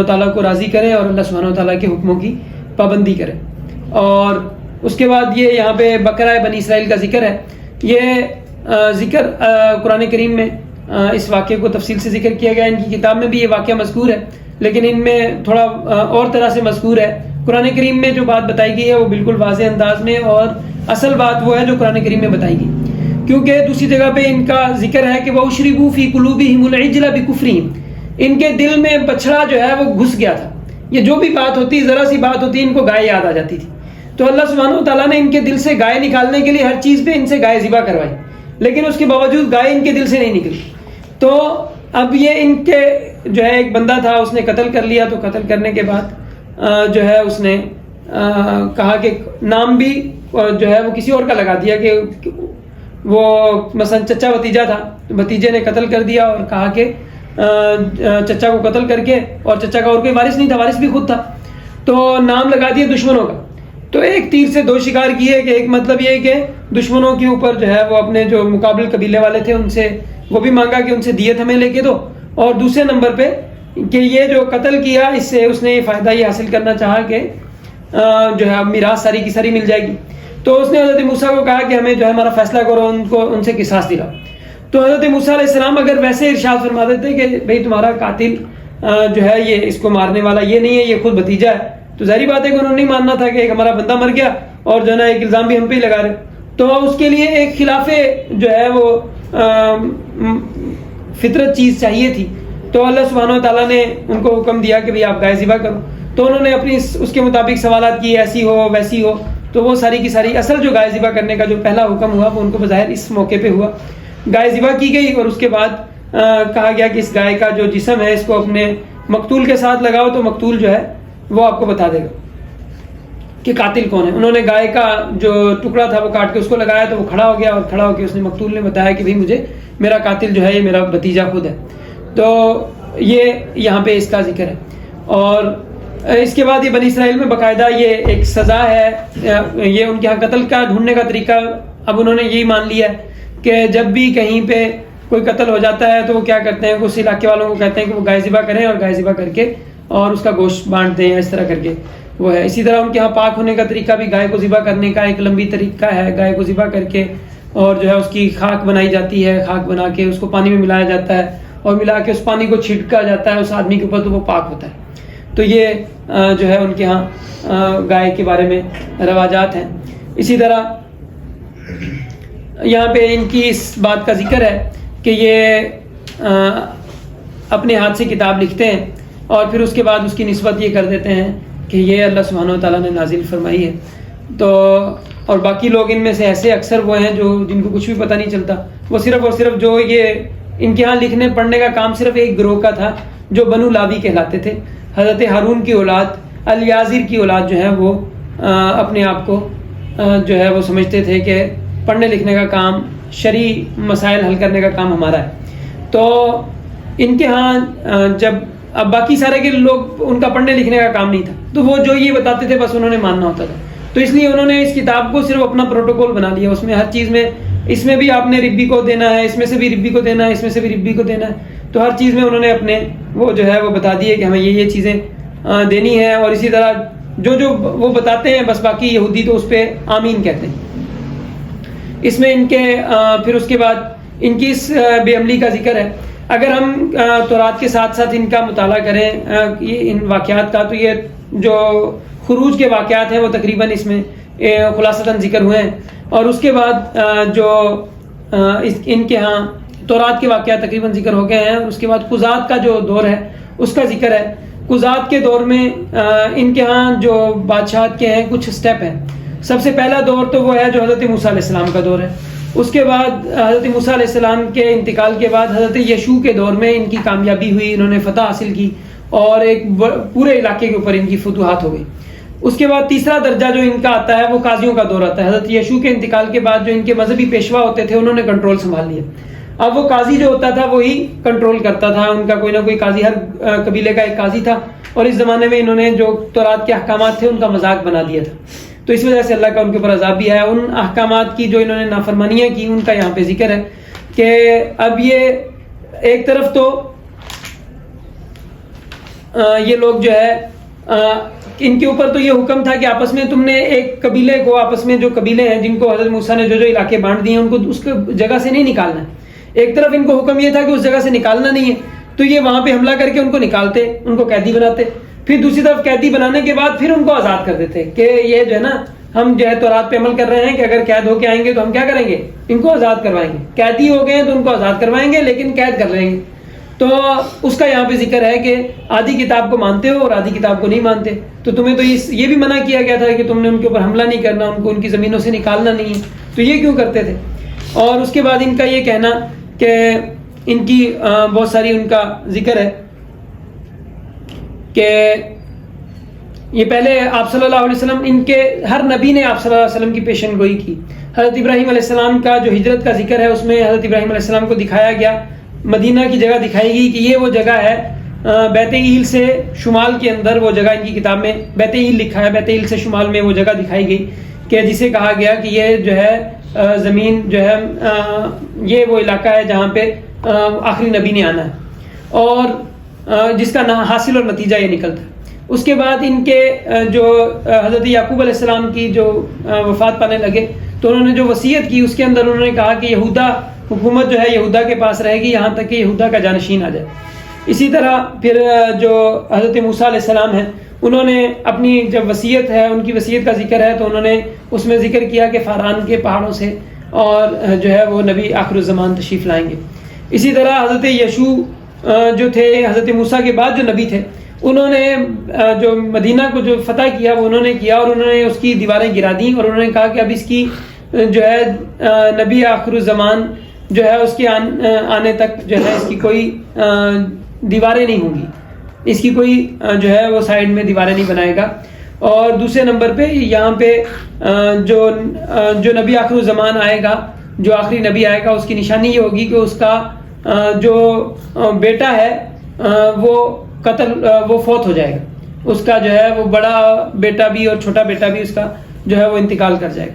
تعالیٰ کو راضی کرے اور اللہ سبحانہ و تعالیٰ کے حکموں کی پابندی کرے. اور اس کے بعد یہ یہاں پہ بقرہ بنی اسرائیل کا ذکر ہے. یہ ذکر قرآن کریم میں اس واقعے کو تفصیل سے ذکر کیا گیا, ان کی کتاب میں بھی یہ واقعہ مذکور ہے لیکن ان میں تھوڑا اور طرح سے مذکور ہے. قرآن کریم میں جو بات بتائی گئی ہے وہ بالکل واضح انداز میں, اور اصل بات وہ ہے جو قرآن کریم میں بتائی گئی, کیونکہ دوسری جگہ پہ ان کا ذکر ہے کہ وَأُشْرِبُوا فِي قُلُوبِهِمُ الْعِجْلَ بِكُفْرِهِمْ, ان کے دل میں بچڑا جو ہے وہ گھس گیا تھا. یہ جو بھی بات ہوتی, ذرا سی بات ہوتی, ان کو گائے یاد آ جاتی تھی. تو اللہ سبحانہ و تعالیٰ نے ان کے دل سے گائے نکالنے کے لیے ہر چیز پہ ان سے گائے ذبح کروائی, لیکن اس کے باوجود گائے ان کے دل سے نہیں نکلی. تو اب یہ ان کے جو ہے ایک بندہ تھا اس نے قتل کر لیا, تو قتل کرنے کے بعد جو ہے اس نے کہا کہ نام بھی جو ہے وہ کسی اور کا لگا دیا، کہ وہ مثلا چچا بھتیجا تھا، بھتیجے نے قتل کر دیا اور کہا کہ چچا کو قتل کر کے، اور چچا کا اور کوئی وارث نہیں تھا، وارث بھی خود تھا، تو نام لگا دیا دشمنوں کا. تو ایک تیر سے دو شکار کیے، کہ ایک مطلب یہ کہ دشمنوں کے اوپر جو ہے وہ اپنے جو مقابل قبیلے والے تھے ان سے وہ بھی مانگا کہ ان سے دیت ہمیں لے کے دو، اور دوسرے نمبر پہ کہ یہ جو قتل کیا اس سے اس نے یہ فائدہ یہ حاصل کرنا چاہا کہ جو ہے میراث ساری کی ساری مل جائے گی. تو اس نے حضرت موسیٰ کو کہا کہ ہمیں جو ہے ہمارا فیصلہ کرو، ان سے قصاص دلاؤ. تو حضرت موسیٰ علیہ السلام اگر ویسے ارشاد فرما دیتے کہ بھئی تمہارا قاتل جو ہے یہ اس کو مارنے والا یہ نہیں ہے، یہ خود بھتیجا ہے، تو ظاہری بات ہے کہ انہوں نے نہیں ماننا تھا کہ ایک ہمارا بندہ مر گیا اور جو ہے نا ایک الزام بھی ہم پہ ہی لگا رہے. تو اس کے لیے ایک خلاف جو ہے وہ فطرت چیز چاہیے تھی. تو اللہ سبحانہ و تعالیٰ نے ان کو حکم دیا کہ بھئی آپ گائے ذبح کرو. تو انہوں نے اپنی اس کے مطابق سوالات کیے، ایسی ہو ویسی ہو. تو وہ ساری کی ساری اصل جو گائے ذبح کرنے کا جو پہلا حکم ہوا وہ ان کو بظاہر اس موقع پہ ہوا. گائے ذبح کی گئی اور اس کے بعد کہا گیا کہ اس گائے کا جو جسم ہے اس کو اپنے مقتول کے ساتھ لگاؤ، تو مقتول جو ہے وہ آپ کو بتا دے گا کہ قاتل کون ہے. انہوں نے گائے کا جو ٹکڑا تھا وہ کاٹ کے اس کو لگایا تو وہ کھڑا ہو گیا، اور کھڑا ہو کے اس نے مقتول نے بتایا کہ بھئی مجھے میرا قاتل جو ہے یہ میرا بھتیجا خود ہے. تو یہ یہاں پہ اس کا ذکر ہے. اور اس کے بعد یہ بنی اسرائیل میں باقاعدہ یہ ایک سزا ہے، یہ ان کے یہاں قتل کا ڈھونڈنے کا طریقہ اب انہوں نے یہی مان لیا ہے کہ جب بھی کہیں پہ کوئی قتل ہو جاتا ہے تو وہ کیا کرتے ہیں، اس علاقے والوں کو کہتے ہیں کہ وہ گائے ذبح کریں اور گائے ذبح کر کے اور اس کا گوشت بانٹ دیں، اس طرح کر کے وہ ہے. اسی طرح ان کے یہاں پاک ہونے کا طریقہ بھی گائے کو ذبح کرنے کا ایک لمبی طریقہ ہے. گائے کو ذبح کر کے اور جو ہے اس کی خاک بنائی جاتی ہے، خاک بنا کے اس کو پانی میں ملایا جاتا ہے اور ملا کے اس پانی کو چھڑکا جاتا ہے اس آدمی کے اوپر تو وہ پاک ہوتا ہے. تو یہ جو ہے ان کے ہاں گائے کے بارے میں رواجات ہیں. اسی طرح یہاں پہ ان کی اس بات کا ذکر ہے کہ یہ اپنے ہاتھ سے کتاب لکھتے ہیں اور پھر اس کے بعد اس کی نسبت یہ کر دیتے ہیں کہ یہ اللہ سبحانہ و تعالیٰ نے نازل فرمائی ہے. تو اور باقی لوگ ان میں سے ایسے اکثر وہ ہیں جو جن کو کچھ بھی پتہ نہیں چلتا، وہ صرف اور صرف جو یہ ان کے ہاں لکھنے پڑھنے کا کام صرف ایک گروہ کا تھا جو بنو لاوی کہلاتے تھے. حضرت ہارون کی اولاد، الیازر کی اولاد جو ہے وہ اپنے آپ کو جو ہے وہ سمجھتے تھے کہ پڑھنے لکھنے کا کام، شرعی مسائل حل کرنے کا کام ہمارا ہے. تو ان کے ہاں جب اب باقی سارے کے لوگ ان کا پڑھنے لکھنے کا کام نہیں تھا تو وہ جو یہ بتاتے تھے بس انہوں نے ماننا ہوتا تھا. تو اس لیے انہوں نے اس کتاب کو صرف اپنا پروٹوکول بنا لیا. اس میں ہر چیز میں اس میں بھی آپ نے ربی کو دینا ہے، اس میں سے بھی ربی کو دینا ہے، اس میں سے بھی ربی کو دینا ہے. تو ہر چیز میں انہوں نے اپنے وہ جو ہے وہ بتا دیے کہ ہمیں یہ چیزیں دینی ہے. اور اسی طرح جو وہ بتاتے ہیں بس باقی یہودی تو اس پہ آمین کہتے ہیں. اس میں ان کے پھر اس کے بعد ان کی اس بے عملی کا ذکر ہے. اگر ہم تورات کے ساتھ ساتھ ان کا مطالعہ کریں ان واقعات کا تو یہ جو خروج کے واقعات ہیں وہ تقریباً اس میں خلاصتاً ذکر ہوئے ہیں. اور اس کے بعد جو ان کے ہاں تورات کے واقعات تقریباً ذکر ہو گئے ہیں. اس کے بعد قضات کا جو دور ہے اس کا ذکر ہے. قضات کے دور میں ان کے ہاں جو بادشاہت کے ہیں کچھ سٹیپ ہیں. سب سے پہلا دور تو وہ ہے جو حضرت موسیٰ علیہ السلام کا دور ہے. اس کے بعد حضرت موسیٰ علیہ السلام کے انتقال کے بعد حضرت یشوع کے دور میں ان کی کامیابی ہوئی، انہوں نے فتح حاصل کی اور ایک پورے علاقے کے اوپر ان کی فتوحات ہو گئی. اس کے بعد تیسرا درجہ جو ان کا آتا ہے وہ قاضیوں کا دور آتا ہے. حضرت یشوع کے انتقال کے بعد جو ان کے مذہبی پیشوا ہوتے تھے انہوں نے کنٹرول سنبھال لیا. اب وہ قاضی جو ہوتا تھا وہی کنٹرول کرتا تھا. ان کا کوئی نہ کوئی قاضی، ہر قبیلے کا ایک قاضی تھا. اور اس زمانے میں انہوں نے جو تورات کے احکامات تھے ان کا مذاق بنا دیا تھا. تو اس وجہ سے اللہ کا ان کے اوپر عذاب بھی آیا. ان احکامات کی جو انہوں نے نافرمانیاں کی ان کا یہاں پہ ذکر ہے کہ اب یہ ایک طرف تو یہ لوگ جو ہے ان کے اوپر تو یہ حکم تھا کہ آپس میں تم نے ایک قبیلے کو، آپس میں جو قبیلے ہیں جن کو حضرت موسیٰ نے جو علاقے بانٹ دیے ان کو اس جگہ سے نہیں نکالنا ہے. ایک طرف ان کو حکم یہ تھا کہ اس جگہ سے نکالنا نہیں ہے تو یہ وہاں پہ حملہ کر کے ان کو نکالتے، ان کو قیدی بناتے. پھر دوسری طرف قیدی بنانے کے بعد پھر ان کو آزاد کر دیتے کہ یہ جو ہے نا ہم جو ہے تورات پہ عمل کر رہے ہیں کہ اگر قید ہو کے آئیں گے تو ہم کیا کریں گے، ان کو آزاد کروائیں گے. قیدی ہو گئے ہیں تو ان کو آزاد کروائیں گے لیکن قید کر لیں گے. تو اس کا یہاں پہ ذکر ہے کہ آدھی کتاب کو مانتے ہو اور آدھی کتاب کو نہیں مانتے. تو تمہیں تو یہ بھی منع کیا گیا تھا کہ تم نے ان کے اوپر حملہ نہیں کرنا، ان کو ان کی زمینوں سے نکالنا نہیں ہے. تو یہ کیوں کرتے تھے؟ اور اس کے بعد ان کا یہ کہنا کہ ان کی بہت ساری ان کا ذکر ہے کہ یہ پہلے آپ صلی اللہ علیہ وسلم، ان کے ہر نبی نے آپ صلی اللہ علیہ وسلم کی پیشن گوئی کی. حضرت ابراہیم علیہ السلام کا جو ہجرت کا ذکر ہے اس میں حضرت ابراہیم علیہ السلام کو دکھایا گیا، مدینہ کی جگہ دکھائی گئی کہ یہ وہ جگہ ہے بیت ایل سے شمال کے اندر. وہ جگہ ان کی کتاب میں بیت ایل لکھا ہے، بیت ایل سے شمال میں وہ جگہ دکھائی گئی کہ جسے کہا گیا کہ یہ جو ہے زمین جو ہے یہ وہ علاقہ ہے جہاں پہ آخری نبی نے آنا ہے، اور جس کا حاصل اور نتیجہ یہ نکلتا ہے. اس کے بعد ان کے جو حضرت یعقوب علیہ السلام کی جو وفات پانے لگے تو انہوں نے جو وصیت کی اس کے اندر انہوں نے کہا کہ یہودا حکومت جو ہے یہودا کے پاس رہے گی یہاں تک کہ یہودا کا جانشین آ جائے. اسی طرح پھر جو حضرت موسیٰ علیہ السلام ہیں انہوں نے اپنی جب وصیت ہے، ان کی وصیت کا ذکر ہے تو انہوں نے اس میں ذکر کیا کہ فاران کے پہاڑوں سے اور جو ہے وہ نبی آخر الزمان تشریف لائیں گے. اسی طرح حضرت یشوع جو تھے حضرت موسیٰ کے بعد جو نبی تھے، انہوں نے جو مدینہ کو جو فتح کیا وہ انہوں نے کیا، اور انہوں نے اس کی دیواریں گرا دیں، اور انہوں نے کہا کہ اب اس کی جو ہے نبی آخر الزمان جو ہے اس کے آنے تک جو ہے اس کی کوئی دیواریں نہیں ہوں گی، اس کی کوئی جو ہے وہ سائیڈ میں دیواریں نہیں بنائے گا. اور دوسرے نمبر پہ یہاں پہ جو نبی آخر الزمان آئے گا، جو آخری نبی آئے گا، اس کی نشانی یہ ہوگی کہ اس کا جو بیٹا ہے وہ فوت ہو جائے گا. اس کا جو ہے وہ بڑا بیٹا بھی اور چھوٹا بیٹا بھی اس کا جو ہے وہ انتقال کر جائے گا.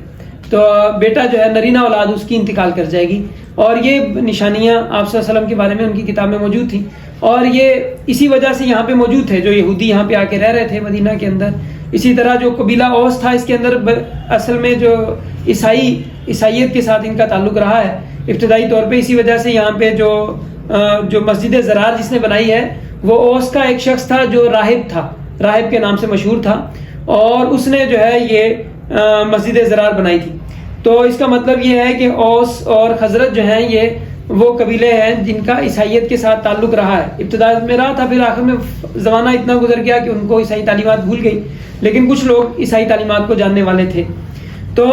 تو بیٹا جو ہے نرینہ اولاد اس کی انتقال کر جائے گی. اور یہ نشانیاں آپ صلی اللہ علیہ وسلم کے بارے میں ان کی کتاب میں موجود تھیں، اور یہ اسی وجہ سے یہاں پہ موجود تھے جو یہودی یہاں پہ آ کے رہ رہے تھے مدینہ کے اندر. اسی طرح جو قبیلہ اوس تھا اس کے اندر اصل میں جو عیسائیت کے ساتھ ان کا تعلق رہا ہے ابتدائی طور پہ. اسی وجہ سے یہاں پہ جو مسجد زرار جس نے بنائی ہے وہ اوس کا ایک شخص تھا جو راہب تھا، راہب کے نام سے مشہور تھا، اور اس نے جو ہے یہ مسجد زرار بنائی تھی. تو اس کا مطلب یہ ہے کہ اوس اور خزرج جو ہیں یہ وہ قبیلے ہیں جن کا عیسائیت کے ساتھ تعلق رہا ہے. ابتدا میں رہا تھا، پھر آخر میں زمانہ اتنا گزر گیا کہ ان کو عیسائی تعلیمات بھول گئی، لیکن کچھ لوگ عیسائی تعلیمات کو جاننے والے تھے. تو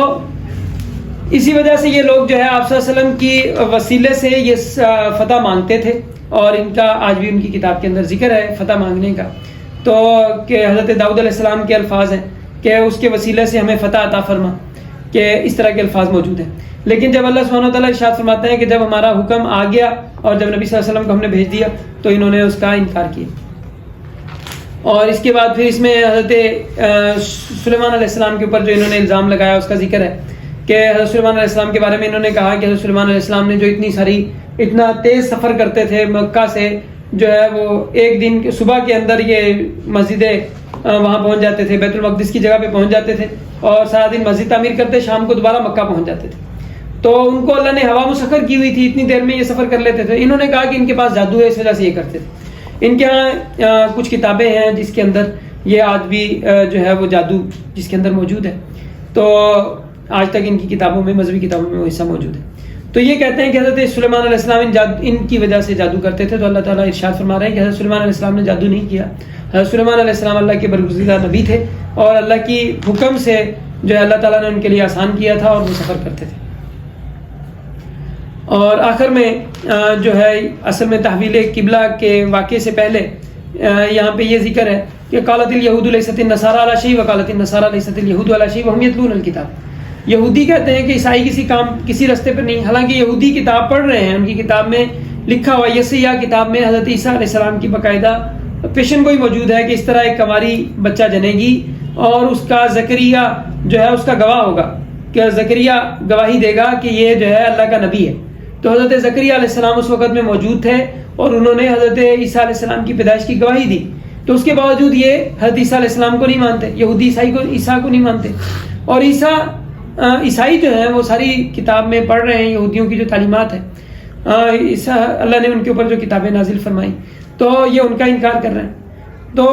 اسی وجہ سے یہ لوگ جو ہے آپ صلی اللہ علیہ وسلم کی وسیلے سے یہ فتح مانگتے تھے، اور ان کا آج بھی ان کی کتاب کے اندر ذکر ہے فتح مانگنے کا. تو کہ حضرت داؤد علیہ السلام کے الفاظ ہیں کہ اس کے وسیلے سے ہمیں فتح عطا فرما، کہ اس طرح کے الفاظ موجود ہیں. لیکن جب اللہ سبحانہ وتعالیٰ ارشاد فرماتے ہیں کہ جب ہمارا حکم آ گیا اور جب نبی صلی اللہ علیہ وسلم کو ہم نے بھیج دیا تو انہوں نے اس کا انکار کیا. اور اس کے بعد پھر اس میں حضرت سلیمان علیہ السلام کے اوپر جو انہوں نے الزام لگایا اس کا ذکر ہے کہ حضرت سلیمان علیہ السلام کے بارے میں انہوں نے کہا کہ حضرت سلیمان علیہ السلام نے جو اتنا تیز سفر کرتے تھے مکہ سے، جو ہے وہ ایک دن صبح کے اندر یہ مسجد وہاں پہنچ جاتے تھے، بیت المقدس کی جگہ پہ پہنچ جاتے تھے، اور سارا دن مسجد تعمیر کرتے، شام کو دوبارہ مکہ پہنچ جاتے تھے. تو ان کو اللہ نے ہوا مسخر کی ہوئی تھی، اتنی دیر میں یہ سفر کر لیتے تھے. انہوں نے کہا کہ ان کے پاس جادو ہے، اس وجہ سے یہ کرتے تھے. ان کے ہاں کچھ کتابیں ہیں جس کے اندر یہ آج بھی جو ہے وہ جادو جس کے اندر موجود ہے. تو آج تک ان کی کتابوں میں، مذہبی کتابوں میں وہ حصہ موجود ہے. تو یہ کہتے ہیں کہ حضرت سلیمان علیہ السلام ان کی وجہ سے جادو کرتے تھے. تو اللہ تعالیٰ ارشاد فرما رہے ہیں کہ حضرت سلیمان علیہ السلام نے جادو نہیں کیا. حضرت سلیمان علیہ السلام اللہ کے برگزیدہ نبی تھے، اور اللہ کی حکم سے جو ہے اللہ تعالیٰ نے ان کے لیے آسان کیا تھا اور وہ سفر کرتے تھے. اور آخر میں جو ہے اصل میں تحویل قبلہ کے واقعے سے پہلے یہاں پہ یہ ذکر ہے کہ قالت الیہود لیست النصارى علی شیء وقالت النصارى لیست الیہود علی شیء وهم یتلون الکتاب. یہودی کہتے ہیں کہ عیسائی کسی رستے پر نہیں، حالانکہ یہودی کتاب پڑھ رہے ہیں. ان کی کتاب میں لکھا ہوا یسیہ کتاب میں حضرت عیسیٰ علیہ السلام کی باقاعدہ پیشن گوئی موجود ہے کہ اس طرح ایک کنواری بچہ جنے گی، اور اس کا زکریا جو ہے اس کا گواہ ہوگا، کہ زکریا گواہی دے گا کہ یہ جو ہے اللہ کا نبی ہے. تو حضرت زکریا علیہ السلام اس وقت میں موجود تھے، اور انہوں نے حضرت عیسیٰ علیہ السلام کی پیدائش کی گواہی دی. تو اس کے باوجود یہ حضرت عیسیٰ علیہ السلام کو نہیں مانتے، یہودی عیسیٰ کو نہیں مانتے. اور عیسائی جو ہیں وہ ساری کتاب میں پڑھ رہے ہیں یہودیوں کی جو تعلیمات ہیں، اللہ نے ان کے اوپر جو کتابیں نازل فرمائی، تو یہ ان کا انکار کر رہے ہیں. تو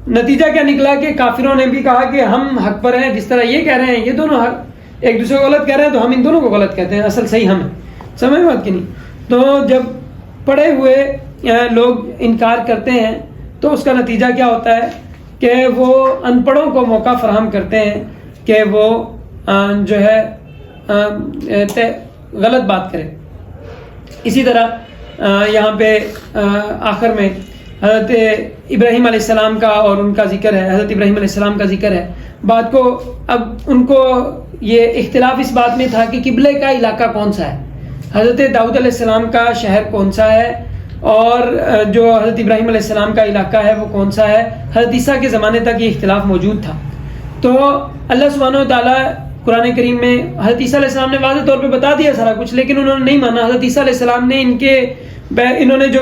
نتیجہ کیا نکلا کہ کافروں نے بھی کہا کہ ہم حق پر ہیں. جس طرح یہ کہہ رہے ہیں یہ دونوں حق ایک دوسرے کو غلط کہہ رہے ہیں، تو ہم ان دونوں کو غلط کہتے ہیں، اصل صحیح ہم ہیں. سمجھ بات کی نہیں. تو جب پڑھے ہوئے لوگ انکار کرتے ہیں تو اس کا نتیجہ کیا ہوتا ہے کہ وہ ان پڑھوں کو موقع فراہم کرتے ہیں کہ وہ جو ہے غلط بات کریں. اسی طرح یہاں پہ آخر میں حضرت ابراہیم علیہ السلام کا اور ان کا ذکر ہے، حضرت ابراہیم علیہ السلام کا ذکر ہے. بات کو اب ان کو یہ اختلاف اس بات میں تھا کہ قبلے کا علاقہ کون سا ہے، حضرت داؤد علیہ السلام کا شہر کون سا ہے اور جو حضرت ابراہیم علیہ السلام کا علاقہ ہے وہ کون سا ہے. حضرت عیسیٰ کے زمانے تک یہ اختلاف موجود تھا. تو اللہ سبحانہ و تعالیٰ قرآن کریم میں حضرت عیسیٰ علیہ السلام نے واضح طور پہ بتا دیا سارا کچھ، لیکن انہوں نے نہیں مانا. حضرت عیسیٰ علیہ السلام نے انہوں نے جو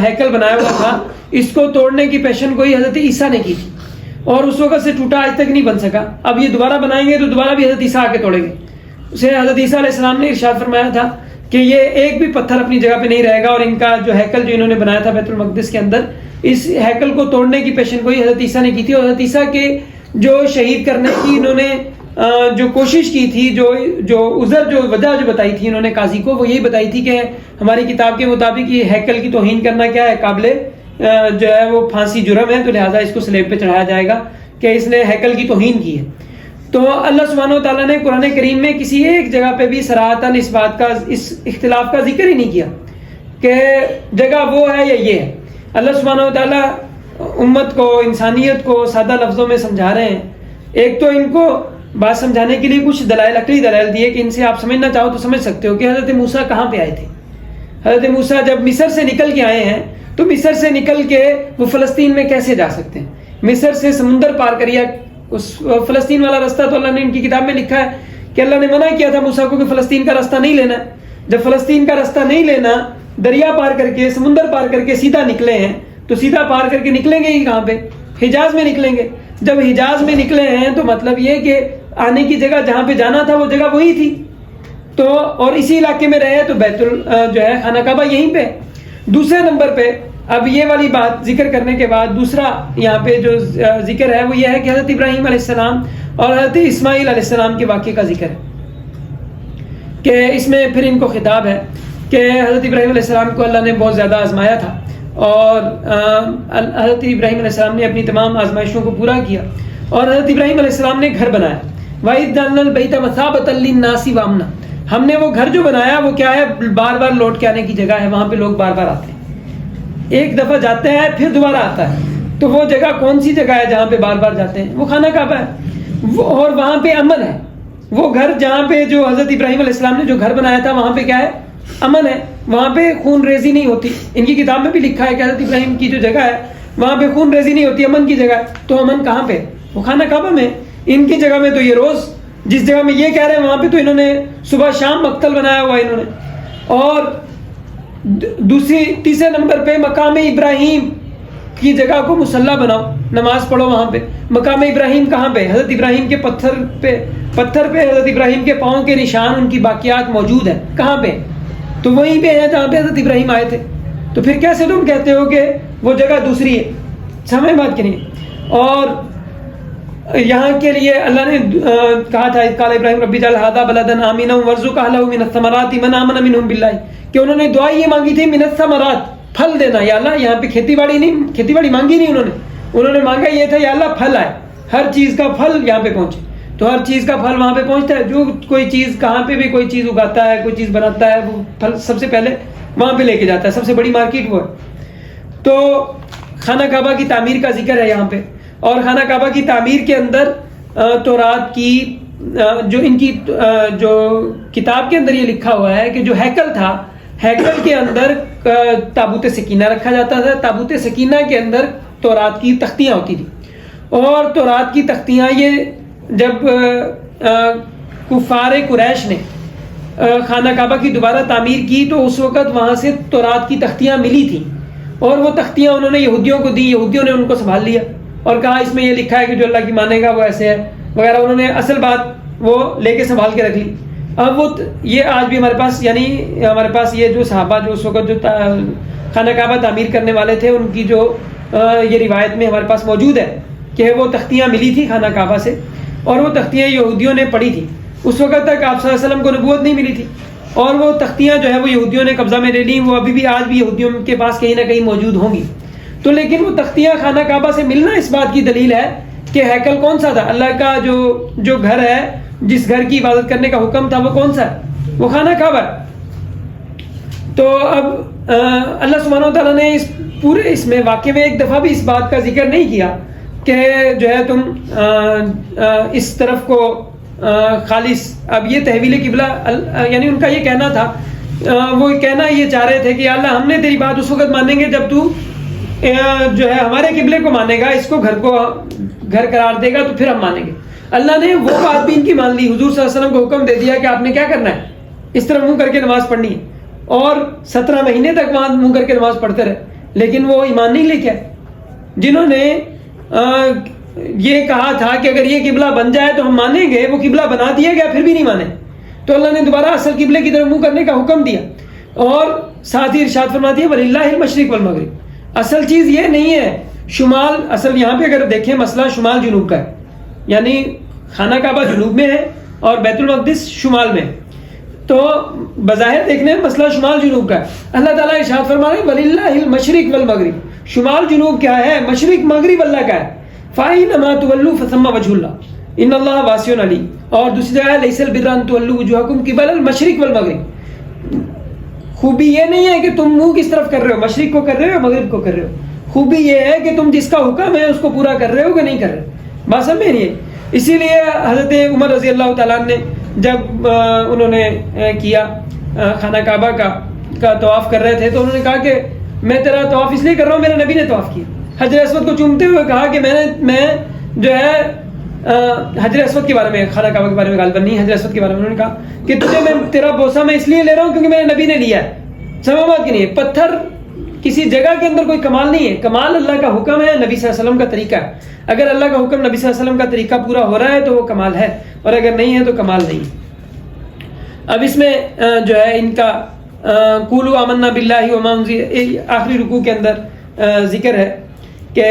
ہیکل بنایا ہوا تھا اس کو توڑنے کی پیشن گوئی حضرت عیسیٰ نے کی تھی اور اس وقت سے ٹوٹا آج تک نہیں بن سکا. اب یہ دوبارہ بنائیں گے تو دوبارہ بھی حضرت عیسیٰ آ کے توڑیں گے. اسے حضرت عیسیٰ علیہ السلام نے ارشاد فرمایا تھا کہ یہ ایک بھی پتھر اپنی جگہ پہ نہیں رہے گا، اور ان کا جو ہیکل جو انہوں نے بنایا تھا بیت المقدس کے اندر، اس ہیکل کو توڑنے کی پیشن گوئی حضرت عیسیٰ نے کی تھی. اور حضرت عیسیٰ کے جو شہید کرنے کی انہوں نے جو کوشش کی تھی، جو عذر جو وجہ جو بتائی تھی انہوں نے قاضی کو، وہ یہی بتائی تھی کہ ہماری کتاب کے مطابق یہ ہیکل کی توہین کرنا کیا ہے، قابل جو ہے وہ پھانسی جرم ہے، تو لہٰذا اس کو سلیب پہ چڑھایا جائے گا کہ اس نے ہیکل کی توہین کی ہے. تو اللہ سبحانہ و تعالیٰ نے قرآن کریم میں کسی ایک جگہ پہ بھی صراحتاً اس بات کا، اس اختلاف کا ذکر ہی نہیں کیا کہ جگہ وہ ہے یا یہ ہے. اللہ سبحانہ و تعالیٰ امت کو، انسانیت کو سادہ لفظوں میں سمجھا رہے ہیں. ایک تو ان کو بات سمجھانے کے لیے کچھ دلائل، عقلی دلائل دیے کہ ان سے آپ سمجھنا چاہو تو سمجھ سکتے ہو کہ حضرت موسیٰ کہاں پہ آئے تھے. حضرت موسیٰ جب مصر سے نکل کے آئے ہیں تو مصر سے نکل کے وہ فلسطین میں کیسے جا سکتے ہیں؟ مصر سے سمندر پار کریا، اس فلسطین والا راستہ تو اللہ نے ان کی کتاب میں لکھا ہے کہ اللہ نے منع کیا تھا موسیٰ کو کہ فلسطین کا راستہ نہیں لینا. جب فلسطین کا راستہ نہیں لینا، دریا پار کر کے، سمندر پار کر کے سیدھا نکلے ہیں، تو سیدھا پار کر کے نکلیں گے ہی کہاں پہ؟ حجاز میں نکلیں گے. جب حجاز میں نکلے ہیں تو مطلب یہ کہ آنے کی جگہ جہاں پہ جانا تھا وہ جگہ وہی تھی. تو اور اسی علاقے میں رہے تو بیت جو ہے خانہ کعبہ یہیں پہ. دوسرے نمبر پہ اب یہ والی بات ذکر کرنے کے بعد دوسرا یہاں پہ جو ذکر ہے وہ یہ ہے کہ حضرت ابراہیم علیہ السلام اور حضرت اسماعیل علیہ السلام کے واقعے کا ذکر ہے کہ اس میں پھر ان کو خطاب ہے کہ حضرت ابراہیم علیہ السلام کو اللہ نے بہت زیادہ آزمایا تھا اور حضرت ابراہیم علیہ السلام نے اپنی تمام آزمائشوں کو پورا کیا اور حضرت ابراہیم علیہ السلام نے گھر بنایا. وَإِذْ جَعَلْنَا الْبَيْتَ مَثَابَةً لِلنَّاسِ وَأَمْنًا. ہم نے وہ گھر جو بنایا وہ کیا ہے؟ بار بار لوٹ کے آنے کی جگہ ہے. وہاں پہ لوگ بار بار آتے ہیں، ایک دفعہ جاتے ہیں پھر دوبارہ آتا ہے. تو وہ جگہ کون سی جگہ ہے جہاں پہ بار بار جاتے ہیں؟ وہ خانہ کعبہ ہے اور وہاں پہ امن ہے. وہ گھر جہاں پہ جو حضرت ابراہیم علیہ السلام نے جو گھر بنایا تھا وہاں پہ کیا ہے؟ امن ہے. وہاں پہ خون ریزی نہیں ہوتی. ان کی کتاب میں بھی لکھا ہے کہ حضرت ابراہیم کی جو جگہ ہے وہاں پہ خون ریزی نہیں ہوتی، امن کی جگہ ہے. تو امن کہاں پہ؟ وہ خانہ کعبہ میں. ان کی جگہ میں تو یہ روز جس جگہ میں یہ کہہ رہے ہیں وہاں پہ تو انہوں نے صبح شام مقتل بنایا ہوا انہوں نے. اور تیسرے نمبر پہ مقام ابراہیم کی جگہ کو مصلی بناؤ، نماز پڑھو وہاں پہ. مقام ابراہیم کہاں پہ؟ حضرت ابراہیم کے پتھر پہ حضرت ابراہیم کے پاؤں کے نشان، ان کی باقیات موجود ہیں. کہاں پہ؟ تو وہیں پہ ہے جہاں پہ حضرت ابراہیم آئے تھے. تو پھر کیسے تم کہتے ہو کہ وہ جگہ دوسری ہے؟ سمجھ بات کی نہیں. اور یہاں کے لیے اللہ نے کہا تھا قال ابراہیم ربی اجعل ھذا بلدا آمنا وارزق اہلہ من الثمرات من آمن منہم باللہ، کہ انہوں نے دعا یہ مانگی تھی من الثمرات، پھل دینا. یا اللہ یہاں پہ کھیتی باڑی مانگی نہیں انہوں نے مانگا یہ تھا یا اللہ پھل آئے، ہر چیز کا پھل یہاں پہ پہنچے. تو ہر چیز کا پھل وہاں پہ پہنچتا ہے. جو کوئی چیز کہاں پہ بھی کوئی چیز اگاتا ہے، کوئی چیز بناتا ہے، وہ پھل سب سے پہلے وہاں پہ لے کے جاتا ہے. سب سے بڑی مارکیٹ وہ ہے. تو خانہ کعبہ کی تعمیر کا ذکر ہے یہاں پہ. اور خانہ کعبہ کی تعمیر کے اندر تورات کی جو ان کی جو کتاب کے اندر یہ لکھا ہوا ہے کہ جو ہیکل تھا، ہیکل کے اندر تابوت سکینہ رکھا جاتا تھا. تابوت سکینہ کے اندر تورات کی تختیاں ہوتی تھی. اور تورات کی تختیاں یہ جب کفار قریش نے خانہ کعبہ کی دوبارہ تعمیر کی تو اس وقت وہاں سے تورات کی تختیاں ملی تھیں اور وہ تختیاں انہوں نے یہودیوں کو دی. یہودیوں نے ان کو سنبھال لیا اور کہا اس میں یہ لکھا ہے کہ جو اللہ کی مانے گا وہ ایسے ہے وغیرہ. انہوں نے اصل بات وہ لے کے سنبھال کے رکھ لی. اب وہ یہ آج بھی ہمارے پاس، یعنی ہمارے پاس یہ جو صحابہ جو اس وقت جو خانہ کعبہ تعمیر کرنے والے تھے ان کی جو یہ روایت میں ہمارے پاس موجود ہے کہ وہ تختیاں ملی تھی خانہ کعبہ سے اور وہ تختیاں یہودیوں نے پڑھی تھی. اس وقت تک آپ صلی اللہ علیہ وسلم کو نبوت نہیں ملی تھی اور وہ تختیاں جو ہے وہ یہودیوں نے قبضہ میں لے لی. وہ ابھی بھی آج بھی یہودیوں کے پاس کہیں نہ کہیں موجود ہوں گی. تو لیکن وہ تختیاں خانہ کعبہ سے ملنا اس بات کی دلیل ہے کہ ہیکل کون سا تھا؟ اللہ کا جو گھر ہے، جس گھر کی عبادت کرنے کا حکم تھا وہ کون سا ہے؟ وہ خانہ کعبہ. تو اب اللہ سبحانہ و تعالیٰ نے پورے اس میں واقع میں ایک دفعہ بھی اس بات کا ذکر نہیں کیا کہ جو ہے تم اس طرف کو خالص. اب یہ تحویل قبلہ یعنی ان کا یہ کہنا تھا, وہ کہنا یہ چاہ رہے تھے کہ اللہ ہم نے تیری بات اس وقت مانیں گے جب تو جو ہے ہمارے قبلے کو مانے گا, اس کو گھر قرار دے گا تو پھر ہم مانیں گے. اللہ نے وہ بات بھی ان کی مان لی. حضور صلی اللہ علیہ وسلم کو حکم دے دیا کہ آپ نے کیا کرنا ہے, اس طرح منہ کر کے نماز پڑھنی ہے, اور 17 مہینے تک وہاں منہ کر کے نماز پڑھتے رہے, لیکن وہ ایمان نہیں لے کے آئے. جنہوں نے یہ کہا تھا کہ اگر یہ قبلہ بن جائے تو ہم مانیں گے, وہ قبلہ بنا دیا گیا پھر بھی نہیں مانے, تو اللہ نے دوبارہ اصل قبلے کی طرف منہ کرنے کا حکم دیا. اور ساتھ ہی ارشاد فرما دیا وَلِلَّهِ الْمَشْرِقُ وَالْمَغْرِبُ. اصل چیز یہ نہیں ہے شمال, اصل یہاں پہ اگر دیکھیں مسئلہ شمال جنوب کا ہے, یعنی خانہ کعبہ جنوب میں ہے اور بیت المقدس شمال میں, تو بظاہر دیکھنے میں مسئلہ شمال جنوب کا ہے. اللہ تعالیٰ ارشاد فرما رہے وَلِلَّهِ الْمَشْرِقُ وَالْمَغْرِبُ. شمال جنوب کیا ہے, مشرق مغرب اللہ کا ہے. فَأَيْنَمَا تُوَلُّوا فَثَمَّ وَجْهُ اللَّهِ ان اللہ واسع علیم. اور دوسری جگہ لیس البر ان تولوا وجوہکم قبل المشرق والمغرب. خوبی یہ نہیں ہے کہ تم منہ کس طرف کر رہے ہو, مشرق کو کر رہے ہو مغرب کو کر رہے ہو. خوبی یہ ہے کہ تم جس کا حکم ہے اس کو پورا کر رہے ہو کہ نہیں کر رہے. بات سمجھ نہیں ہے. اسی لیے حضرت عمر رضی اللہ تعالیٰ نے جب انہوں نے کیا خانہ کعبہ کا طواف کر رہے تھے, تو انہوں نے کہا کہ میں تیرا طواف اس لیے کر رہا ہوں, میرے نبی نے طواف کیا. حجر اسود کو چومتے ہوئے کہا کہ میں جو ہے حجر اسود کے بارے میں, خانہ کعبہ کے بارے میں غالباً نہیں, حجر اسود کے بارے میں انہوں نے کہا کہ تجھے میں تیرا بوسہ میں اس لیے لے رہا ہوں کیونکہ میرے نبی نے لیا ہے. سمجھ بات کی نہیں ہے. پتھر کسی جگہ کے اندر کوئی کمال نہیں ہے, کمال اللہ کا حکم ہے, نبی صلی اللہ علیہ وسلم کا طریقہ ہے. اگر اللہ کا حکم نبی صلی اللہ علیہ وسلم کا طریقہ پورا ہو رہا ہے تو وہ کمال ہے, اور اگر نہیں ہے تو کمال نہیں. اب اس میں جو ہے ان کا قولوا آمنا باللہ وما انزل, آخری رکوع کے اندر ذکر ہے کہ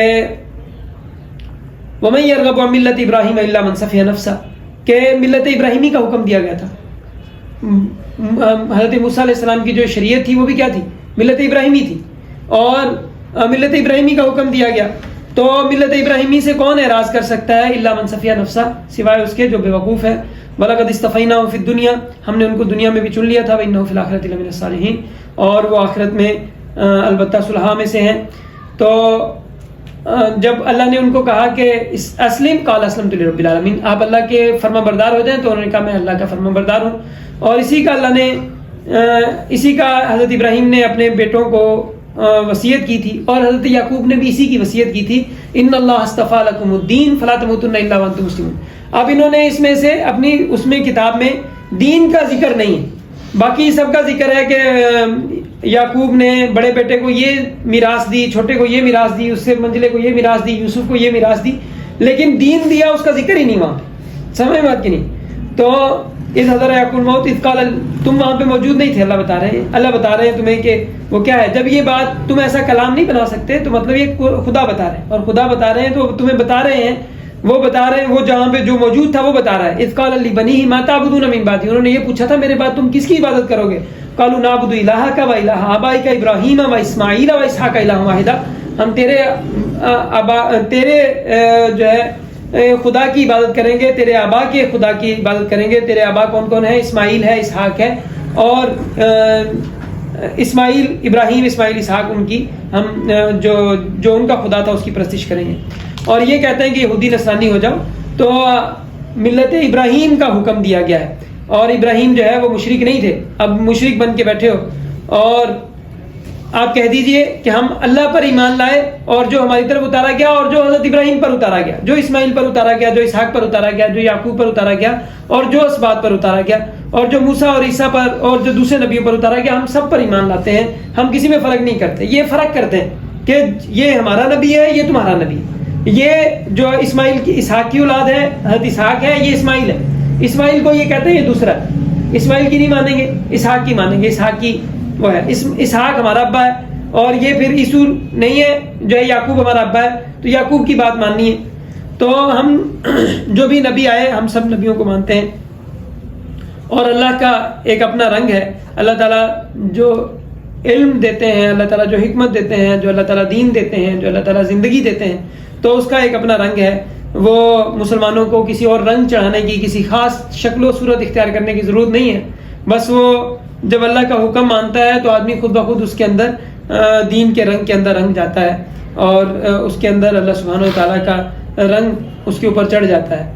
وَمَن يَرْغَبُ عَن مِلَّةِ إِبْرَاهِيمَ إِلَّا مَن سَفِهَ نَفْسَهُ, کہ ملت ابراہیمی کا حکم دیا گیا تھا. حضرت موسیٰ علیہ السلام کی جو شریعت تھی وہ بھی کیا تھی, ملت ابراہیمی تھی, اور ملت ابراہیمی کا حکم دیا گیا. تو ملت ابراہیمی سے کون اعراض کر سکتا ہے, إِلَّا مَن سَفِهَ نَفْسَهُ, سوائے اس کے جو بے وقوف ہے. وَلَقَدِ اصْطَفَيْنَاهُ فِي الدُّنْيَا, ہم نے ان کو دنیا میں بھی چن لیا تھا. وَإِنَّهُ فِي الْآخِرَةِ لَمِنَ الصَّالِحِينَ, اور وہ آخرت میں البتہ صلحاء میں سے ہیں. تو جب اللہ نے ان کو کہا کہ اسلم قال اسلمت لرب العالمین, آپ اللہ کے فرما بردار ہو جائیں, تو انہوں نے کہا میں اللہ کا فرما بردار ہوں. اور اسی کا اللہ نے اسی کا حضرت ابراہیم نے اپنے بیٹوں کو وصیت کی تھی, اور حضرت یعقوب نے بھی اسی کی وصیت کی تھی, ان اللہ اصطفیٰ لکم الدین فلا تموتن الا وانتم مسلمون. اب انہوں نے اس میں سے اپنی اس میں کتاب میں دین کا ذکر نہیں ہے, باقی سب کا ذکر ہے کہ یعقوب نے بڑے بیٹے کو یہ میراث دی, چھوٹے کو یہ میراث دی, اس سے منجلے کو یہ میراث دی, یوسف کو یہ میراث دی, لیکن دین دیا اس کا ذکر ہی نہیں وہاں. سمجھ بات کی نہیں. تو اس حضر یعقوب الموت اذ قال, تم وہاں پہ موجود نہیں تھے, اللہ بتا رہے ہیں تمہیں کہ وہ کیا ہے. جب یہ بات تم ایسا کلام نہیں بنا سکتے تو مطلب یہ خدا بتا رہے ہیں, اور خدا بتا رہے ہیں تو تمہیں بتا رہے ہیں, وہ جہاں پہ جو موجود تھا وہ بتا رہا ہے. اذ قال لبنیہ ما تعبدون من بعدی, انہوں نے یہ پوچھا تھا میرے بعد تم کس کی عبادت کرو گے. قالوا نعبد الہک و الہ آبائک ابراہیم و اسماعیل و اسحاق الہ واحدہ, ہم تیرے جو ہے خدا کی عبادت کریں گے, تیرے آبا کے خدا کی عبادت کریں گے. تیرے آبا کون کون ہیں, اسماعیل ہے, اسحاق ہے, اور اسماعیل ابراہیم, اسماعیل اسحاق, ان کی ہم جو ان کا خدا تھا اس کی پرستش کریں گے. اور یہ کہتے ہیں کہ یہودی نصرانی ہو جاؤ. تو ملت ابراہیم کا حکم دیا گیا ہے, اور ابراہیم جو ہے وہ مشرک نہیں تھے. اب مشرک بن کے بیٹھے ہو, اور آپ کہہ دیجئے کہ ہم اللہ پر ایمان لائے, اور جو ہماری طرف اتارا گیا, اور جو حضرت ابراہیم پر اتارا گیا, جو اسماعیل پر اتارا گیا, جو اسحاق پر اتارا گیا, جو یعقوب پر اتارا گیا, اور جو اسباط پر اتارا گیا, اور جو موسیٰ اور عیسیٰ پر اور جو دوسرے نبیوں پر اتارا گیا, ہم سب پر ایمان لاتے ہیں. ہم کسی میں فرق نہیں کرتے. یہ فرق کرتے ہیں کہ یہ ہمارا نبی ہے, یہ تمہارا نبی ہے. یہ جو اسماعیل کی اسحاق کی اولاد ہے, حضرت اسحاق ہے, یہ اسماعیل ہے. اسماعیل کو یہ کہتے ہیں یہ دوسرا ہے. اسماعیل کی نہیں مانیں گے, اسحاق کی مانیں گے. اسحاق کی وہ ہے, اسحاق ہمارا ابا ہے, اور یہ پھر عیسو نہیں ہے جو ہے یعقوب ہمارا ابا ہے, تو یعقوب کی بات ماننی ہے. تو ہم جو بھی نبی آئے ہم سب نبیوں کو مانتے ہیں. اور اللہ کا ایک اپنا رنگ ہے. اللہ تعالیٰ جو علم دیتے ہیں, اللہ تعالیٰ جو حکمت دیتے ہیں, جو اللہ تعالیٰ دین دیتے ہیں, جو اللہ تعالیٰ زندگی دیتے ہیں, تو اس کا ایک اپنا رنگ ہے. وہ مسلمانوں کو کسی اور رنگ چڑھانے کی, کسی خاص شکل و صورت اختیار کرنے کی ضرورت نہیں ہے. بس وہ جب اللہ کا حکم مانتا ہے تو آدمی خود بخود اس کے اندر دین کے رنگ کے اندر رنگ جاتا ہے اور اس کے اندر اللہ سبحانہ و تعالیٰ کا رنگ اس کے اوپر چڑھ جاتا ہے.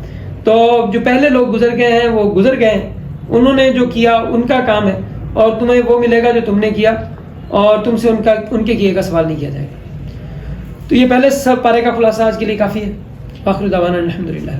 تو جو پہلے لوگ گزر گئے ہیں وہ گزر گئے ہیں, انہوں نے جو کیا ان کا کام ہے, اور تمہیں وہ ملے گا جو تم نے کیا, اور تم سے ان کے کیے کا سوال نہیں کیا جائے گا. تو یہ پہلے سب پارے کا خلاصہ آج کے لیے کافی ہے. آخر دعوانا الحمدللہ.